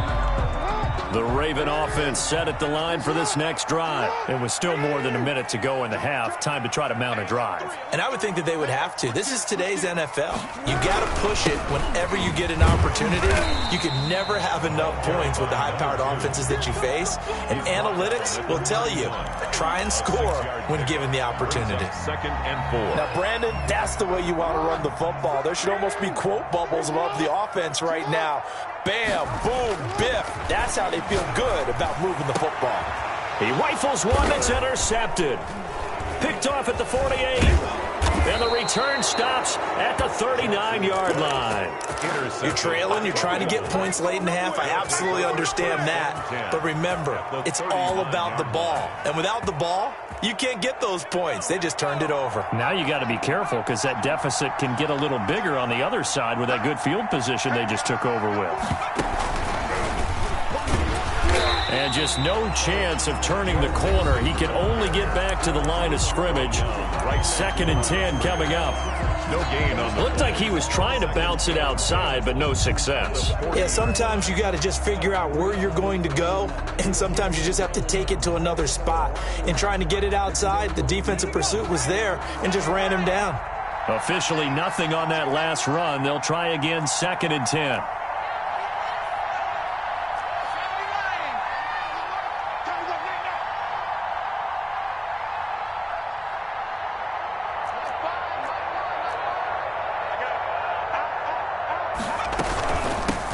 The Raven offense set at the line for this next drive. It was still more than a minute to go in the half. Time to try to mount a drive. And I would think that they would have to. This is today's NFL. You got to push it whenever you get an opportunity. You can never have enough points with the high-powered offenses that you face. And analytics will tell you, try and score when given the opportunity. 2nd and 4. Now, Brandon, that's the way you want to run the football. There should almost be quote bubbles above the offense right now. Bam, boom, biff. That's how they feel good about moving the football. He rifles one that's intercepted. Picked off at the 48. And the return stops at the 39-yard line. You're trailing. You're trying to get points late in the half. I absolutely understand that. But remember, it's all about the ball. And without the ball, you can't get those points. They just turned it over. Now you got to be careful because that deficit can get a little bigger on the other side with that good field position they just took over with. And just no chance of turning the corner. He can only get back to the line of scrimmage. Right, 2nd and 10 coming up. No gain on the looked like he was trying to bounce it outside, but no success. Yeah, sometimes you got to just figure out where you're going to go, and sometimes you just have to take it to another spot. In trying to get it outside, the defensive pursuit was there and just ran him down. Officially nothing on that last run. They'll try again, 2nd and 10.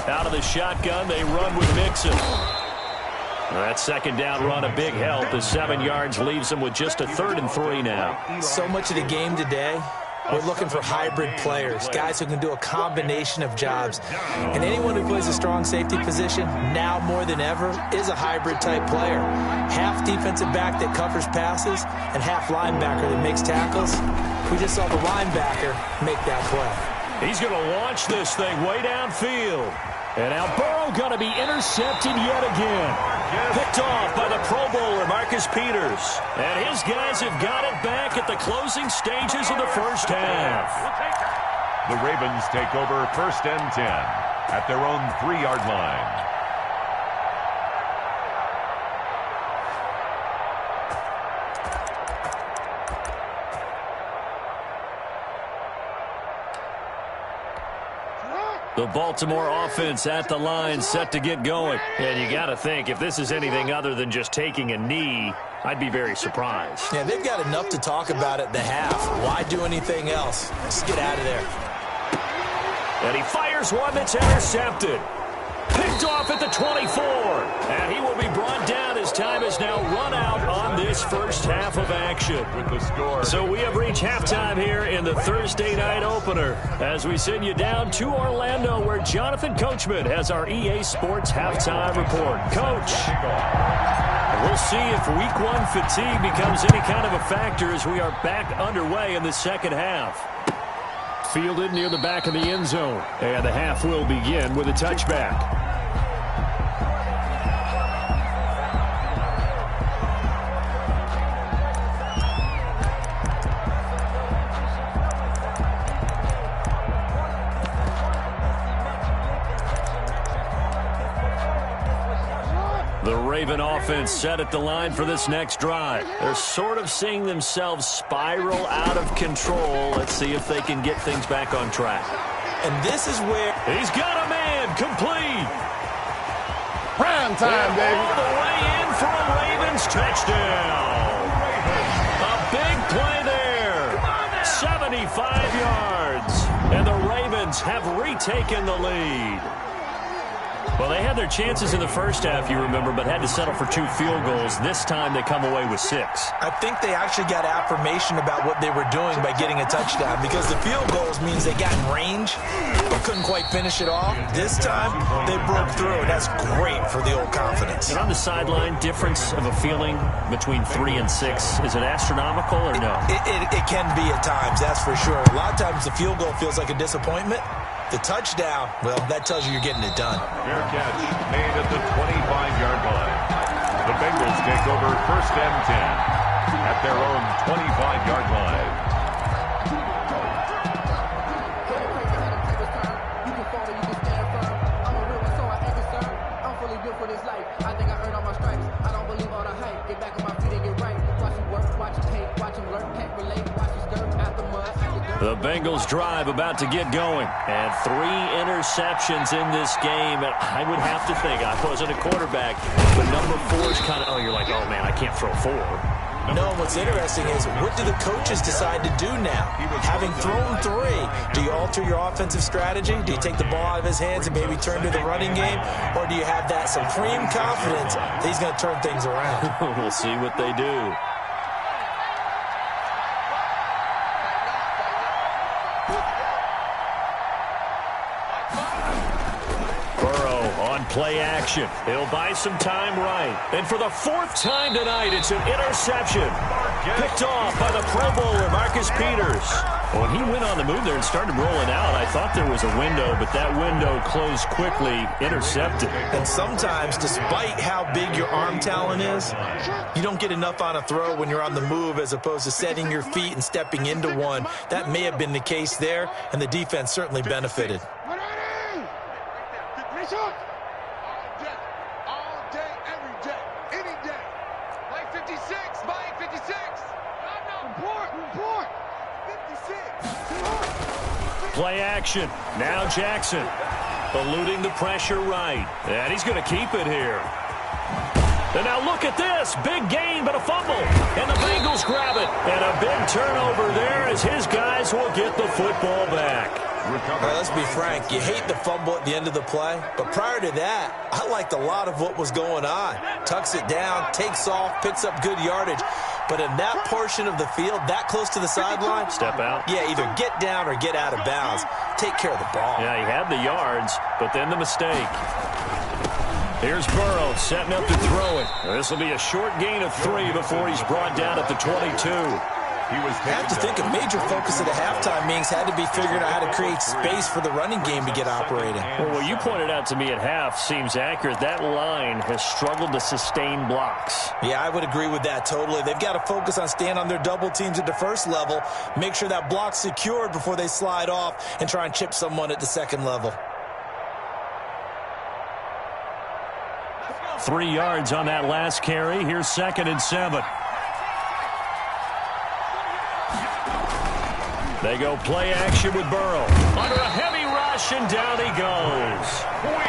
Out of the shotgun, they run with Mixon. That 2nd down run, a big help. The 7 yards leaves them with just a 3rd and 3 now. So much of the game today, we're looking for hybrid players, guys who can do a combination of jobs. And anyone who plays a strong safety position, now more than ever, is a hybrid type player. Half defensive back that covers passes and half linebacker that makes tackles. We just saw the linebacker make that play. He's going to launch this thing way downfield. And now Burrow going to be intercepted yet again. Picked off by the Pro Bowler, Marcus Peters. And his guys have got it back at the closing stages of the first half. The Ravens take over 1st and 10 at their own 3-yard line. The Baltimore offense at the line, set to get going. And you got to think, if this is anything other than just taking a knee, I'd be very surprised. Yeah, they've got enough to talk about at the half. Why do anything else? Just get out of there. And he fires one that's intercepted. Picked off at the 24. And he will be brought down as time is now run out on this first half of action. With the score. So we have reached halftime here in the Thursday night opener as we send you down to Orlando where Jonathan Coachman has our EA Sports halftime report. Coach, we'll see if week 1 fatigue becomes any kind of a factor as we are back underway in the second half. Fielded near the back of the end zone. And the half will begin with a touchback. The Raven offense set at the line for this next drive. They're sort of seeing themselves spiral out of control. Let's see if they can get things back on track. And this is where he's got a man complete. Prime time, baby. All the way in for a Ravens touchdown. A big play there. 75 yards. And the Ravens have retaken the lead. Well, they had their chances in the first half, you remember, but had to settle for 2 field goals. This time they come away with 6. I think they actually got affirmation about what they were doing by getting a touchdown, because the field goals means they got in range but couldn't quite finish it off. This time they broke through, and that's great for the old confidence. And on the sideline, difference of a feeling between 3 and 6, is it astronomical or no? It can be at times, that's for sure. A lot of times the field goal feels like a disappointment. The touchdown, well, that tells you you're getting it done. Fair catch made at the 25-yard line. The Bengals take over 1st and 10 at their own 25-yard line. I'm fully built for this life. I think I earned all my stripes. I don't believe all the hype. Get back on my feet and get right. Watch him work, watch him hate, watch him learn, can't relate, watch him skirt out the mud. The Bengals drive about to get going. And 3 interceptions in this game. And I would have to think, I wasn't a quarterback, but number 4 is kind of, you're like, oh, man, I can't throw 4. No, what's interesting is, what do the coaches decide to do now? Having thrown 3, do you alter your offensive strategy? Do you take the ball out of his hands and maybe turn to the running game? Or do you have that supreme confidence that he's going to turn things around? We'll see what they do. Play action. He'll buy some time right. And for the 4th time tonight, it's an interception. Picked off by the Pro Bowler, Marcus Peters. When he went on the move there and started rolling out, I thought there was a window, but that window closed quickly, intercepted. And sometimes, despite how big your arm talent is, you don't get enough on a throw when you're on the move as opposed to setting your feet and stepping into one. That may have been the case there, and the defense certainly benefited. Play action. Now Jackson eluding the pressure right. And he's going to keep it here. And now look at this. Big gain, but a fumble. And the Bengals grab it. And a big turnover there as his guys will get the football back. Well, let's be frank, you hate the fumble at the end of the play, but prior to that, I liked a lot of what was going on. Tucks it down, takes off, picks up good yardage. But in that portion of the field, that close to the sideline, step out. Yeah, either get down or get out of bounds. Take care of the ball. Yeah, he had the yards, but then the mistake. Here's Burrow setting up to throw it. This will be a short gain of 3 before he's brought down at the 22. I have to think a major focus of the halftime meetings had to be figuring out how to create space for the running game to get operating. Well, what you pointed out to me at half seems accurate. That line has struggled to sustain blocks. Yeah, I would agree with that totally. They've got to focus on staying on their double teams at the first level, make sure that block's secured before they slide off and try and chip someone at the second level. 3 yards on that last carry. Here's 2nd and 7. They go play action with Burrow. Under a heavy rush, and down he goes.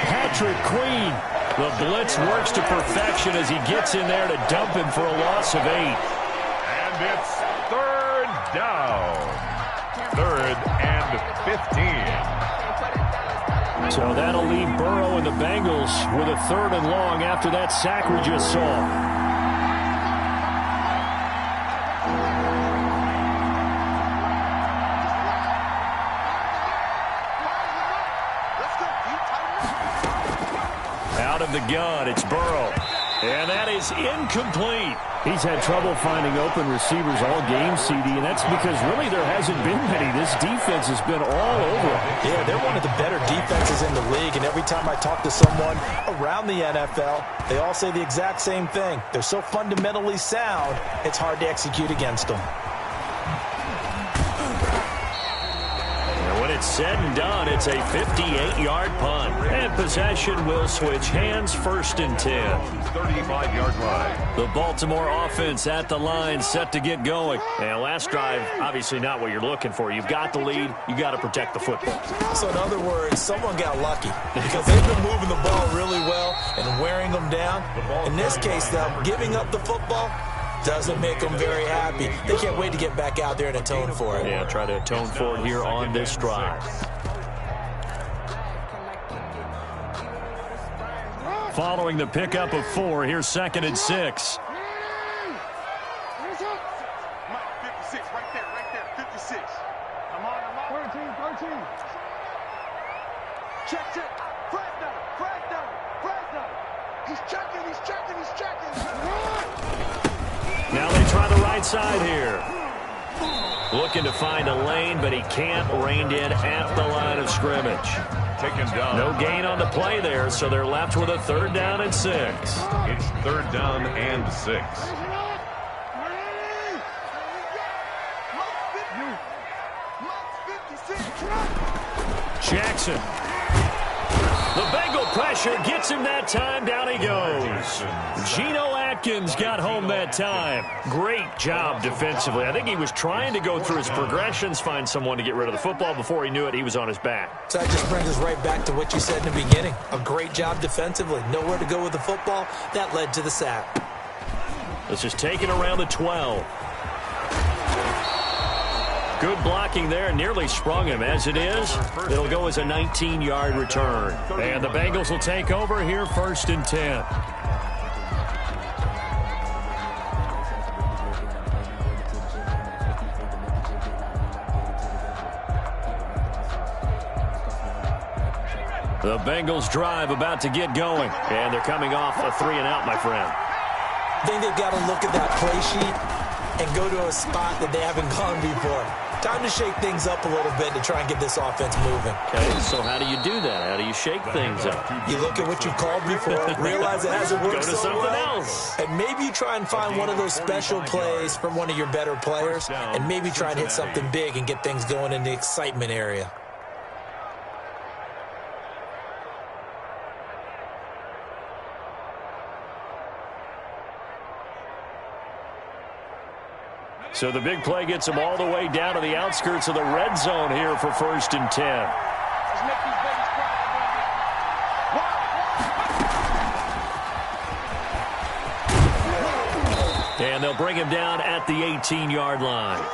Patrick Queen. The blitz works to perfection as he gets in there to dump him for a loss of 8. And it's 3rd down. 3rd and 15. So that'll leave Burrow and the Bengals with a 3rd and long after that sack we just saw. Out of the gun, it's Burrow. And that is incomplete. He's had trouble finding open receivers all game, CD, and that's because really there hasn't been many. This defense has been all over him. Yeah, they're one of the better defenses in the league, and every time I talk to someone around the NFL, they all say the exact same thing. They're so fundamentally sound, it's hard to execute against them. And when it's said and done, it's a 58-yard punt. And possession will switch hands, 1st and 10. 35-yard line. The Baltimore offense at the line, set to get going. And last drive, obviously not what you're looking for. You've got the lead. You got to protect the football. So in other words, someone got lucky because they've been moving the ball really well and wearing them down. In this case, though, giving up the football doesn't make them very happy. They can't wait to get back out there and atone for it. Yeah, try to atone for it here on this drive. Following the pickup of 4, here's 2nd and 6. Now they try the right side here. Looking to find a lane, but he can't. Reined in at the line of scrimmage. Taken down. No gain on the play there, so they're left with a 3rd down and 6. It's 3rd down and 6. Jackson. The Bengal pressure gets him that time. Down he goes. Geno Atkins got home that time. Great job defensively. I think he was trying to go through his progressions, find someone to get rid of the football. Before he knew it, he was on his back. So that just brings us right back to what you said in the beginning. A great job defensively. Nowhere to go with the football. That led to the sack. This is taken around the 12. Good blocking there, nearly sprung him. As it is, it'll go as a 19-yard return. And the Bengals will take over here, 1st and 10. The Bengals drive about to get going. And they're coming off a 3-and-out, my friend. I think they've got to look at that play sheet and go to a spot that they haven't gone before. Time to shake things up a little bit to try and get this offense moving. Okay, so how do you do that? How do you shake things up? You look at what you've called before, realize it hasn't worked Go to something else. And maybe you try and find one of those special plays from one of your better players, and maybe try and hit something big and get things going in the excitement area. So the big play gets them all the way down to the outskirts of the red zone here for 1st and 10. And they'll bring him down at the 18-yard line.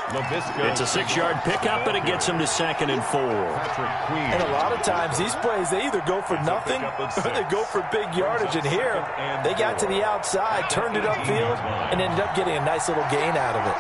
It's a 6-yard pickup, but it gets him to 2nd and 4. And a lot of times these plays, they either go for nothing or they go for big yardage. And here, they got to the outside, turned it upfield, and ended up getting a nice little gain out of it.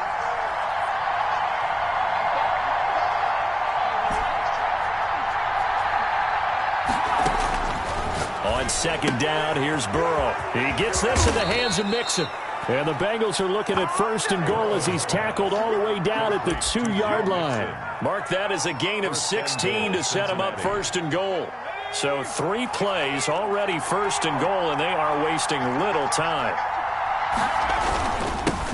On 2nd down, here's Burrow. He gets this in the hands of Mixon. And the Bengals are looking at 1st and goal as he's tackled all the way down at the 2-yard line. Mark that as a gain of 16 to set him up 1st and goal. So 3 plays already 1st and goal, and they are wasting little time.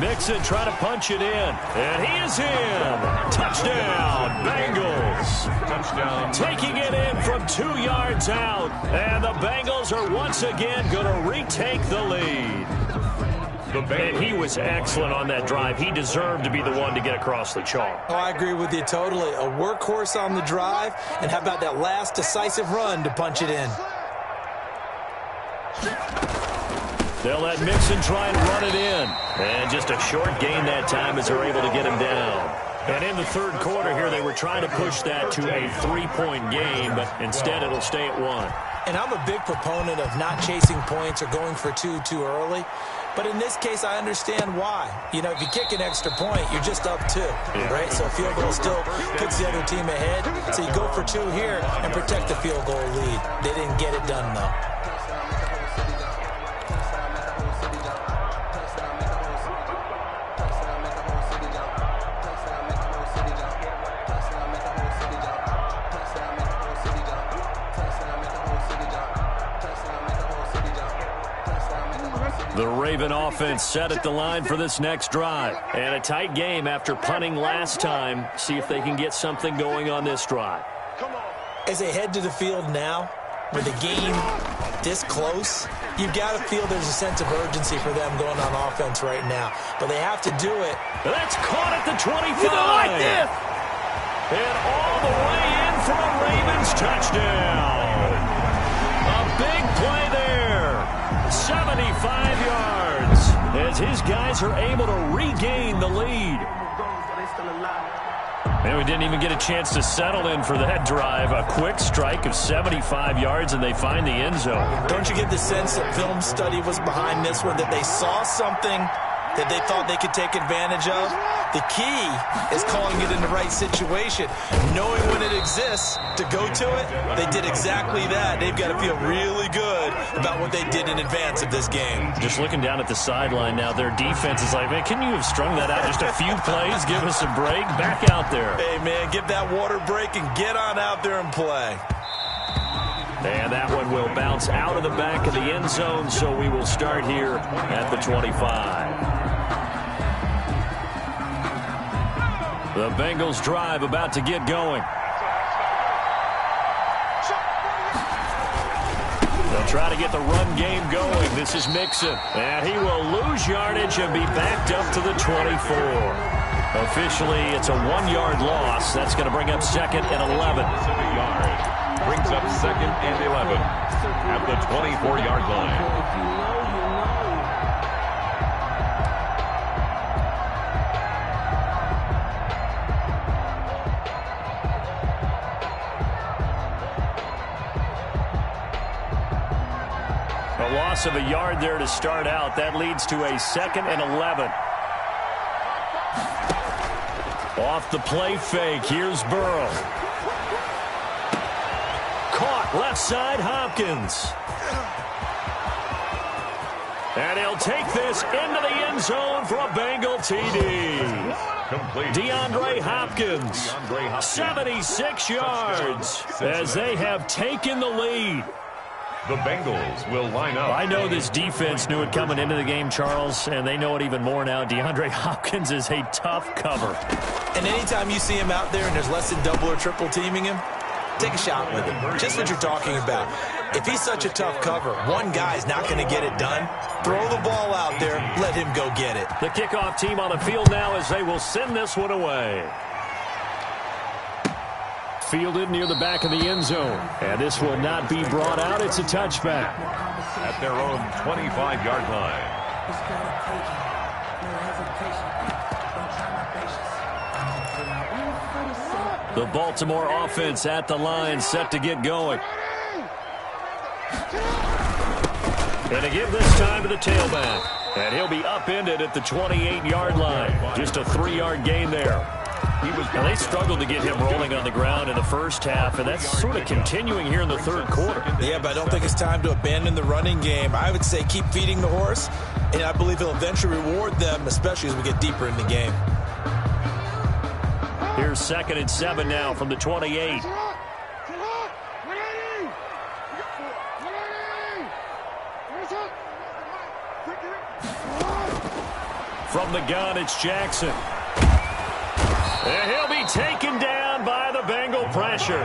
Mixon trying to punch it in, and he is in. Touchdown, Bengals. Touchdown. Taking it in from 2 yards out, and the Bengals are once again going to retake the lead. And he was excellent on that drive. He deserved to be the one to get across the chalk. Oh, I agree with you totally. A workhorse on the drive, and how about that last decisive run to punch it in? They'll let Mixon try and run it in. And just a short gain that time as they're able to get him down. And in the 3rd quarter here, they were trying to push that to a 3-point game, but instead it'll stay at 1. And I'm a big proponent of not chasing points or going for 2 too early. But in this case, I understand why. You know, if you kick an extra point, you're just up 2, right? So field goal still puts the other team ahead. So you go for 2 here and protect the field goal lead. They didn't get it done, though. The Raven offense set at the line for this next drive. And a tight game after punting last time. See if they can get something going on this drive. As they head to the field now, with the game this close, you've got to feel there's a sense of urgency for them going on offense right now. But they have to do it. That's caught at the 25. You don't like this. And all the way in for a Ravens touchdown. A big play there. 75 yards as his guys are able to regain the lead. And we didn't even get a chance to settle in for that drive. A quick strike of 75 yards, and they find the end zone. Don't you get the sense that film study was behind this one, that they saw something that they thought they could take advantage of? The key is calling it in the right situation. Knowing when it exists to go to it, they did exactly that. They've got to feel really good about what they did in advance of this game. Just looking down at the sideline now, their defense is like, man, can you have strung that out just a few plays? Give us a break. Back out there. Hey, man, give that water break and get on out there and play. And that one will bounce out of the back of the end zone, so we will start here at the 25. The Bengals drive about to get going. They'll try to get the run game going. This is Mixon. And he will lose yardage and be backed up to the 24. Officially, it's a 1-yard loss. That's going to bring up 2nd and 11. Brings up 2nd and 11 at the 24-yard line. A loss of a yard there to start out. That leads to a 2nd and 11. Off the play fake. Here's Burrow. Caught left side, Hopkins. And he'll take this into the end zone for a Bengal TD. Complete. DeAndre Hopkins, 76 yards as they have taken the lead. The Bengals will line up. I know this defense knew it coming into the game, Charles, and they know it even more now. DeAndre Hopkins is a tough cover. And anytime you see him out there and there's less than double or triple teaming him, take a shot with him. Just what you're talking about. If he's such a tough cover, one guy's not going to get it done. Throw the ball out there. Let him go get it. The kickoff team on the field now as they will send this one away. Fielded near the back of the end zone. And this will not be brought out. It's a touchback. At their own 25-yard line. The Baltimore offense at the line, set to get going. And to give this time to the tailback. And he'll be upended at the 28-yard line. Just a 3-yard gain there. Now they struggled to get him rolling on the ground in the first half, and that's sort of continuing here in the third quarter. Yeah, but I don't think it's time to abandon the running game. I would say keep feeding the horse, and I believe he'll eventually reward them, especially as we get deeper in the game. Here's 2nd and 7 now from the 28. From the gun, it's Jackson. And he'll be taken down by the Bengal pressure.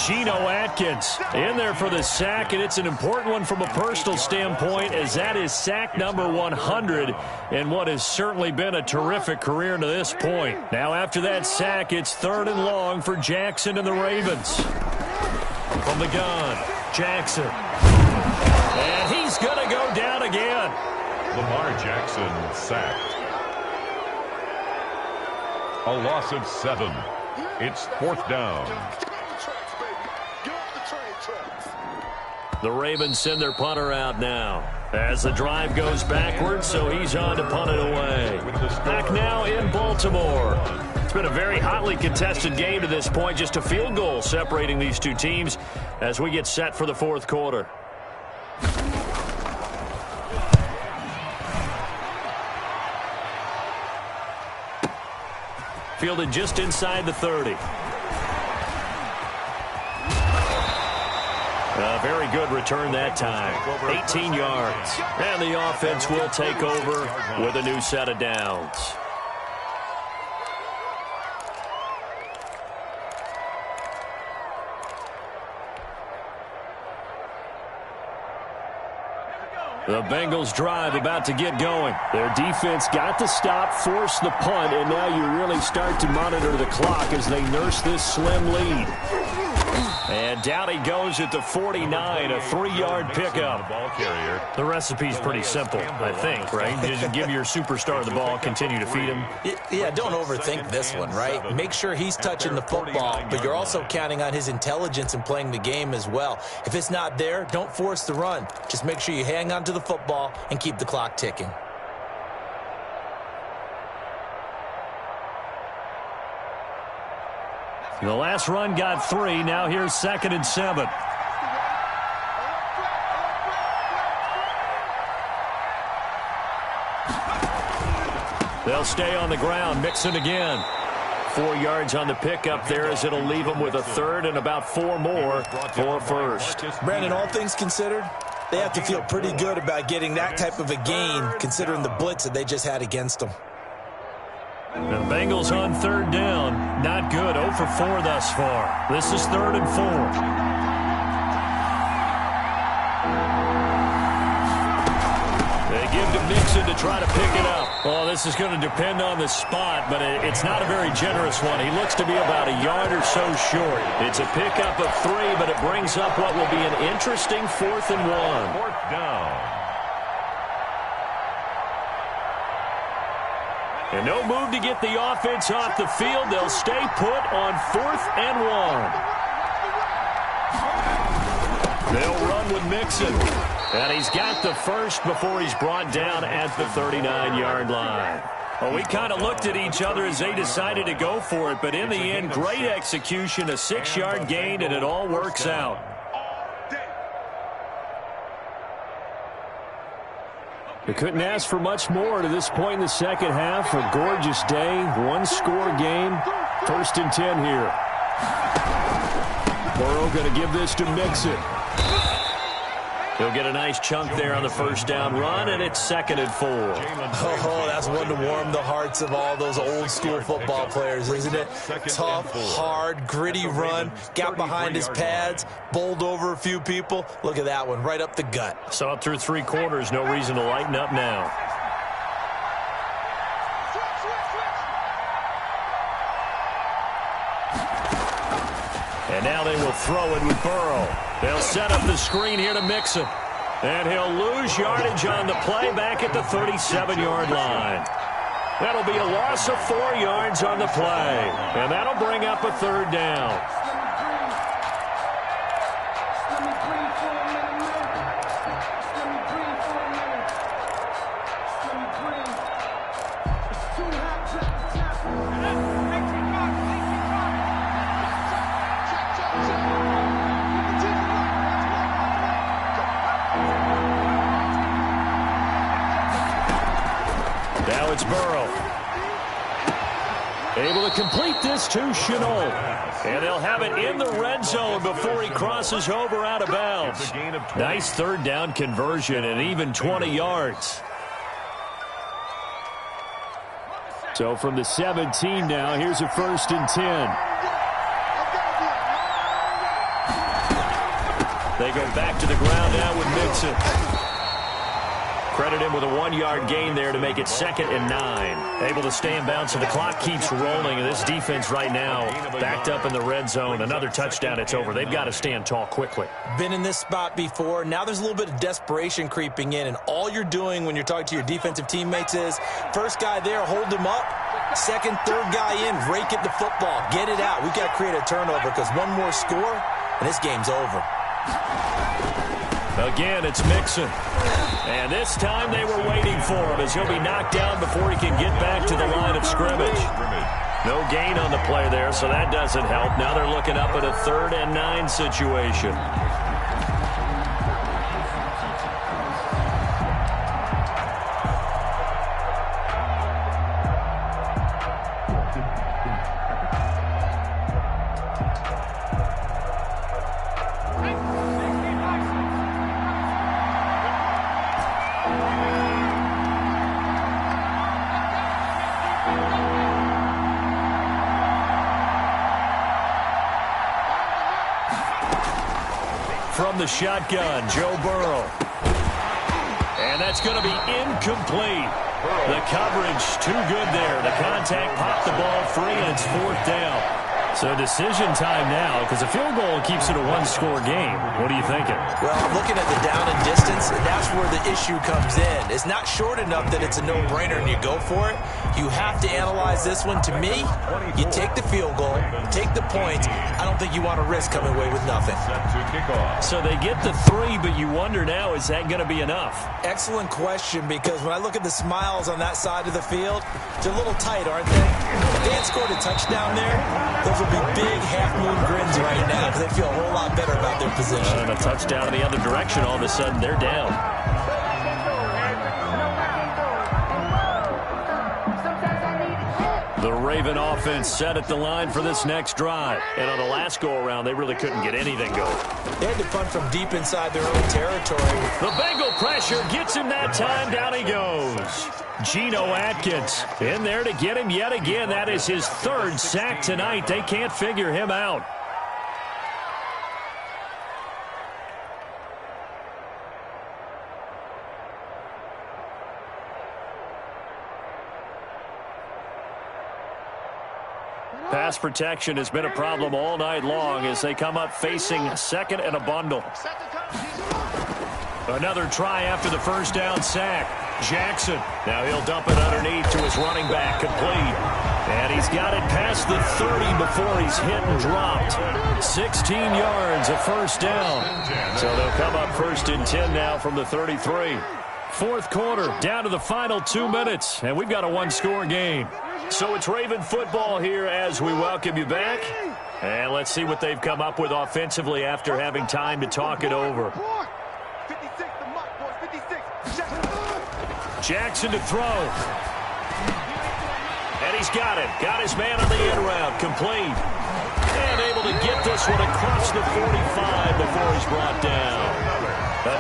Geno Atkins in there for the sack, and it's an important one from a personal standpoint, as that is sack number 100 in what has certainly been a terrific career to this point. Now after that sack, it's 3rd and long for Jackson and the Ravens. From the gun, Jackson. And he's going to go down again. Lamar Jackson sacked. A loss of 7. It's 4th down. The Ravens send their punter out now as the drive goes backwards, so he's on to punt it away. Back now in Baltimore. It's been a very hotly contested game to this point. Just a field goal separating these two teams as we get set for the fourth quarter. Fielded just inside the 30. A very good return that time. 18 yards. And the offense will take over with a new set of downs. The Bengals drive about to get going. Their defense got the stop, forced the punt, and now you really start to monitor the clock as they nurse this slim lead. And down he goes at the 49, a 3-yard pickup. The recipe's pretty simple, I think, right? Just give your superstar the ball, continue to feed him. Yeah, don't overthink this one, right? Make sure he's touching the football, but you're also counting on his intelligence in playing the game as well. If it's not there, don't force the run. Just make sure you hang on to the football and keep the clock ticking. The last run got 3. Now here's 2nd and 7. They'll stay on the ground. Mixon again. 4 yards on the pickup there as it'll leave them with a 3rd and about 4 more for first. Brandon, all things considered, they have to feel pretty good about getting that type of a gain considering the blitz that they just had against them. The Bengals on 3rd down. Not good. 0 for 4 thus far. This is 3rd and 4. They give to Mixon to try to pick it up. Oh, this is going to depend on the spot, but it's not a very generous one. He looks to be about a yard or so short. It's a pickup of 3, but it brings up what will be an interesting 4th and 1. 4th down. And no move to get the offense off the field. They'll stay put on 4th and 1. They'll run with Mixon. And he's got the first before he's brought down at the 39-yard line. Well, we kind of looked at each other as they decided to go for it. But in the end, great execution, a 6-yard gain, and it all works out. They couldn't ask for much more to this point in the second half. A gorgeous day, 1-score game. 1st and 10 here. Burrow going to give this to Mixon. He'll get a nice chunk there on the 1st down run, and it's 2nd and 4. Oh, that's one to warm the hearts of all those old-school football players, isn't it? Tough, hard, gritty run, got behind his pads, bowled over a few people. Look at that one, right up the gut. Saw it through 3 quarters, no reason to lighten up now. And now they will throw it with Burrow. They'll set up the screen here to Mixon. And he'll lose yardage on the play back at the 37-yard line. That'll be a loss of 4 yards on the play. And that'll bring up a 3rd down. Now it's Burrow. Able to complete this to Shenault. And they'll have it in the red zone before he crosses over out of bounds. Nice 3rd down conversion and even 20 yards. So from the 17 now, here's a 1st and 10. They go back to the ground now with Mixon. Credit him with a 1-yard gain there to make it 2nd and 9. Able to stay in bounds, so the clock keeps rolling. And this defense right now backed up in the red zone. Another touchdown, it's over. They've got to stand tall quickly. Been in this spot before. Now there's a little bit of desperation creeping in. And all you're doing when you're talking to your defensive teammates is, first guy there, hold him up. 2nd, 3rd guy in, rake at the football. Get it out. We've got to create a turnover because one more score, and this game's over. Again, it's Mixon. And this time they were waiting for him as he'll be knocked down before he can get back to the line of scrimmage. No gain on the play there, so that doesn't help. Now they're looking up at a 3rd and 9 situation. From the shotgun, Joe Burrow. And that's going to be incomplete. The coverage too good there. The contact popped the ball free, and it's 4th down. So decision time now, because a field goal keeps it a one-score game. What are you thinking? Well, looking at the down and distance, that's where the issue comes in. It's not short enough that it's a no-brainer and you go for it. You have to analyze this one. To me, you take the field goal, take the points. I don't think you want to risk coming away with nothing. So they get the 3, but you wonder now, is that going to be enough? Excellent question, because when I look at the smiles on that side of the field, they're a little tight, aren't they? If they had scored a touchdown there, those would be big half-moon grins right now because they feel a whole lot better about their position. And a touchdown in the other direction, all of a sudden they're down. The Raven offense set at the line for this next drive. And on the last go-around, they really couldn't get anything going. They had to punt from deep inside their own territory. The Bengal pressure gets him that time. Down he goes. Geno Atkins in there to get him yet again. That is his 3rd sack tonight. They can't figure him out. Pass protection has been a problem all night long as they come up facing 2nd and a bundle. Another try after the first down sack. Jackson, now he'll dump it underneath to his running back, complete. And he's got it past the 30 before he's hit and dropped. 16 yards, a first down. So they'll come up 1st and 10 now from the 33. 4th quarter, down to the final 2 minutes, and we've got a one-score game. So it's Raven football here as we welcome you back. And let's see what they've come up with offensively after having time to talk it over. Jackson to throw. And he's got it. Got his man on the end route. Complete. And able to get this one across the 45 before he's brought down.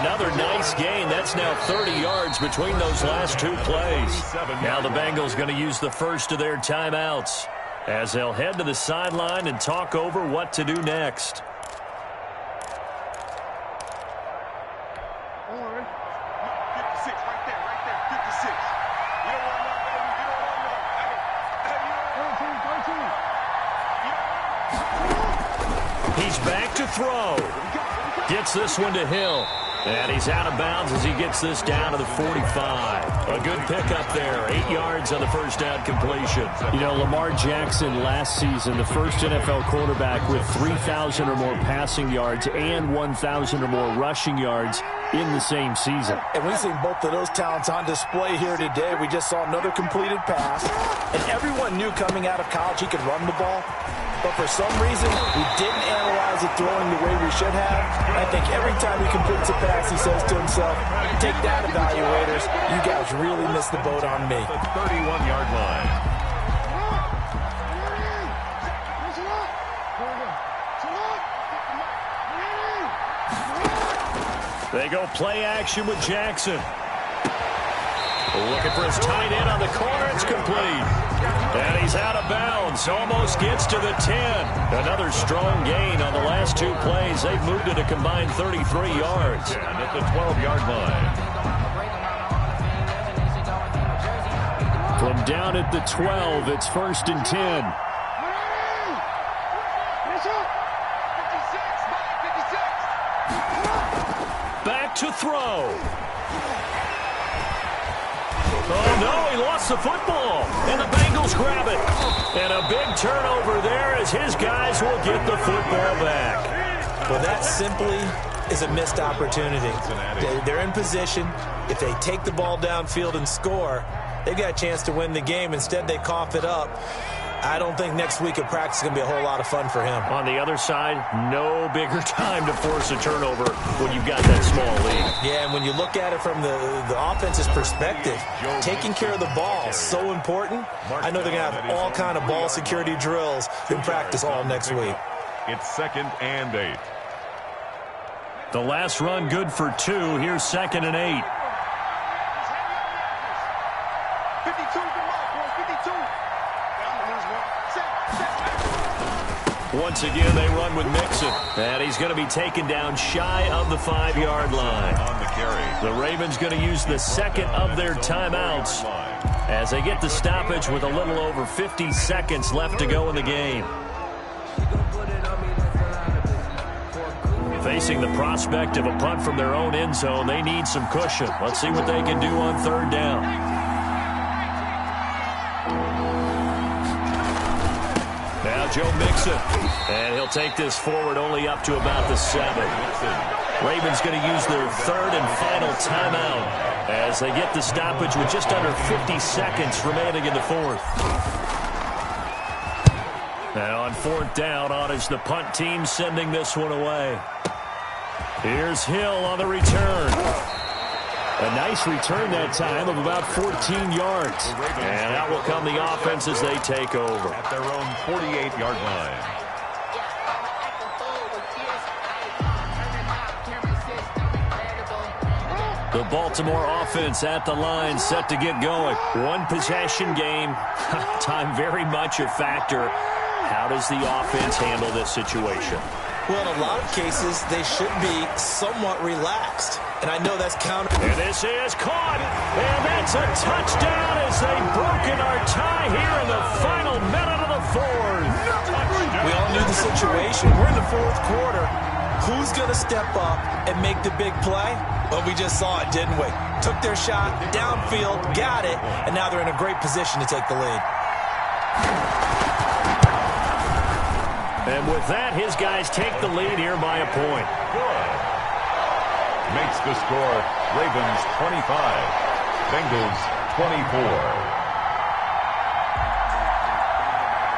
Another nice gain. That's now 30 yards between those last 2 plays. Now the Bengals going to use the first of their timeouts as they'll head to the sideline and talk over what to do next. He's back to throw. Gets this one to Hill. And he's out of bounds as he gets this down to the 45. A good pickup there. 8 yards on the first down completion. You know, Lamar Jackson last season, the first NFL quarterback with 3,000 or more passing yards and 1,000 or more rushing yards in the same season. And we've seen both of those talents on display here today. We just saw another completed pass. And everyone knew coming out of college he could run the ball. But for some reason, we didn't analyze it throwing the way we should have. I think every time he completes a pass, he says to himself, take that, evaluators. You guys really missed the boat on me. The 31-yard line. They go play action with Jackson. Looking for his tight end on the corner. It's complete. And he's out of bounds. Almost gets to the 10. Another strong gain on the last 2 plays. They've moved it a combined 33 yards. And at the 12-yard line. From down at the 12, it's 1st and 10. Back to throw. Oh, no, he lost the football. And the Bengals grab it. And a big turnover there as his guys will get the football back. Well, that simply is a missed opportunity. They're in position. If they take the ball downfield and score, they've got a chance to win the game. Instead, they cough it up. I don't think next week at practice is going to be a whole lot of fun for him. On the other side, no bigger time to force a turnover when you've got that small lead. Yeah, and when you look at it from the offense's perspective, taking care of the ball is so important. I know they're going to have all kind of ball security drills in practice all next week. It's 2nd and 8. The last run good for 2. Here's 2nd and 8. 52 to Mark, 52. Once again, they run with Mixon. And he's going to be taken down shy of the 5-yard line. On the carry. The Ravens going to use the second of their timeouts as they get the stoppage with a little over 50 seconds left to go in the game. Facing the prospect of a punt from their own end zone, they need some cushion. Let's see what they can do on third down. Now Joe Mixon, and he'll take this forward only up to about the 7. Ravens going to use their third and final timeout as they get the stoppage with just under 50 seconds remaining in the fourth. Now on fourth down, on is the punt team sending this one away. Here's Hill on the return. A nice return that time of about 14 yards. And out will come the offense as they take over. At their own 48-yard line. The Baltimore offense at the line, set to get going. One possession game. Time very much a factor. How does the offense handle this situation? Well, in a lot of cases, they should be somewhat relaxed. And I know that's counter. And this is caught. And that's a touchdown as they've broken our tie here in the final minute of the fourth. We all knew the situation. We're in the fourth quarter. Who's going to step up and make the big play? Well, we just saw it, didn't we? Took their shot, downfield, got it, and now they're in a great position to take the lead. And with that, his guys take the lead here by a point. Good. Makes the score Ravens 25, Bengals 24.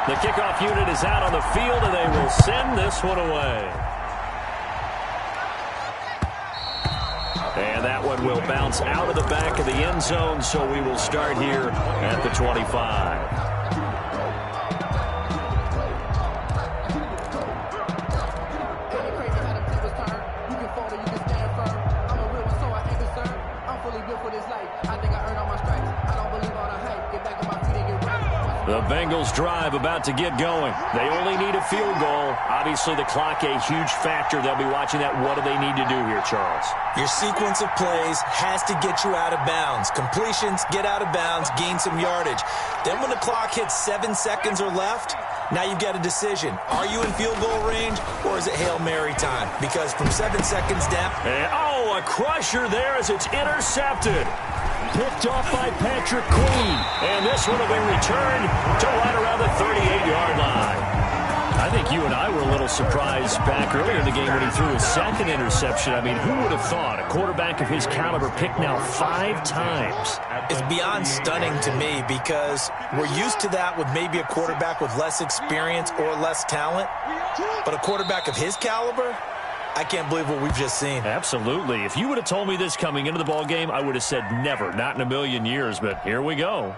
The kickoff unit is out on the field, and they will send this one away. And that one will bounce out of the back of the end zone, so we will start here at the 25. The Bengals drive about to get going. They only need a field goal. Obviously, the clock a huge factor. They'll be watching that. What do they need to do here, Charles? Your sequence of plays has to get you out of bounds. Completions, get out of bounds, gain some yardage. Then when the clock hits 7 seconds or left, now you've got a decision. Are you in field goal range, or is it Hail Mary time? Because from 7 seconds down... And, a crusher there as it's intercepted. Picked off by Patrick Queen. And this one will be returned to right around the 38-yard line. I think you and I were a little surprised back earlier in the game when he threw his second interception. I mean, who would have thought a quarterback of his caliber picked now 5 times? It's beyond stunning to me because we're used to that with maybe a quarterback with less experience or less talent. But a quarterback of his caliber, I can't believe what we've just seen. Absolutely. If you would have told me this coming into the ball game, I would have said never, not in a million years. But here we go.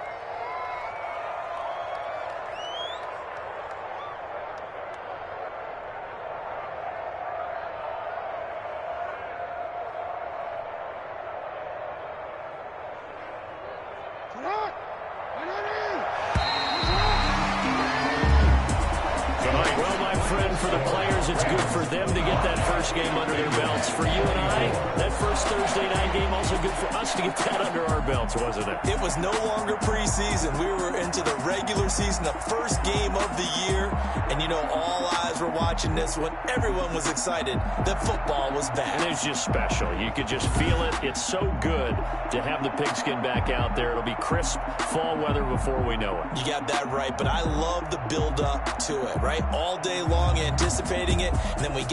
Game under their belts. For you and I, that first Thursday night game also good for us to get that under our belts, wasn't it? It was no longer preseason. We were into the regular season, the first game of the year. And, you know, all eyes were watching this one. Everyone was excited that football was back. And it's just special. You could just feel it. It's so good to have the pigskin back out there. It'll be crisp fall weather before we know it. You got that right. But I love the build-up to it, right? All day long anticipating it. And then we got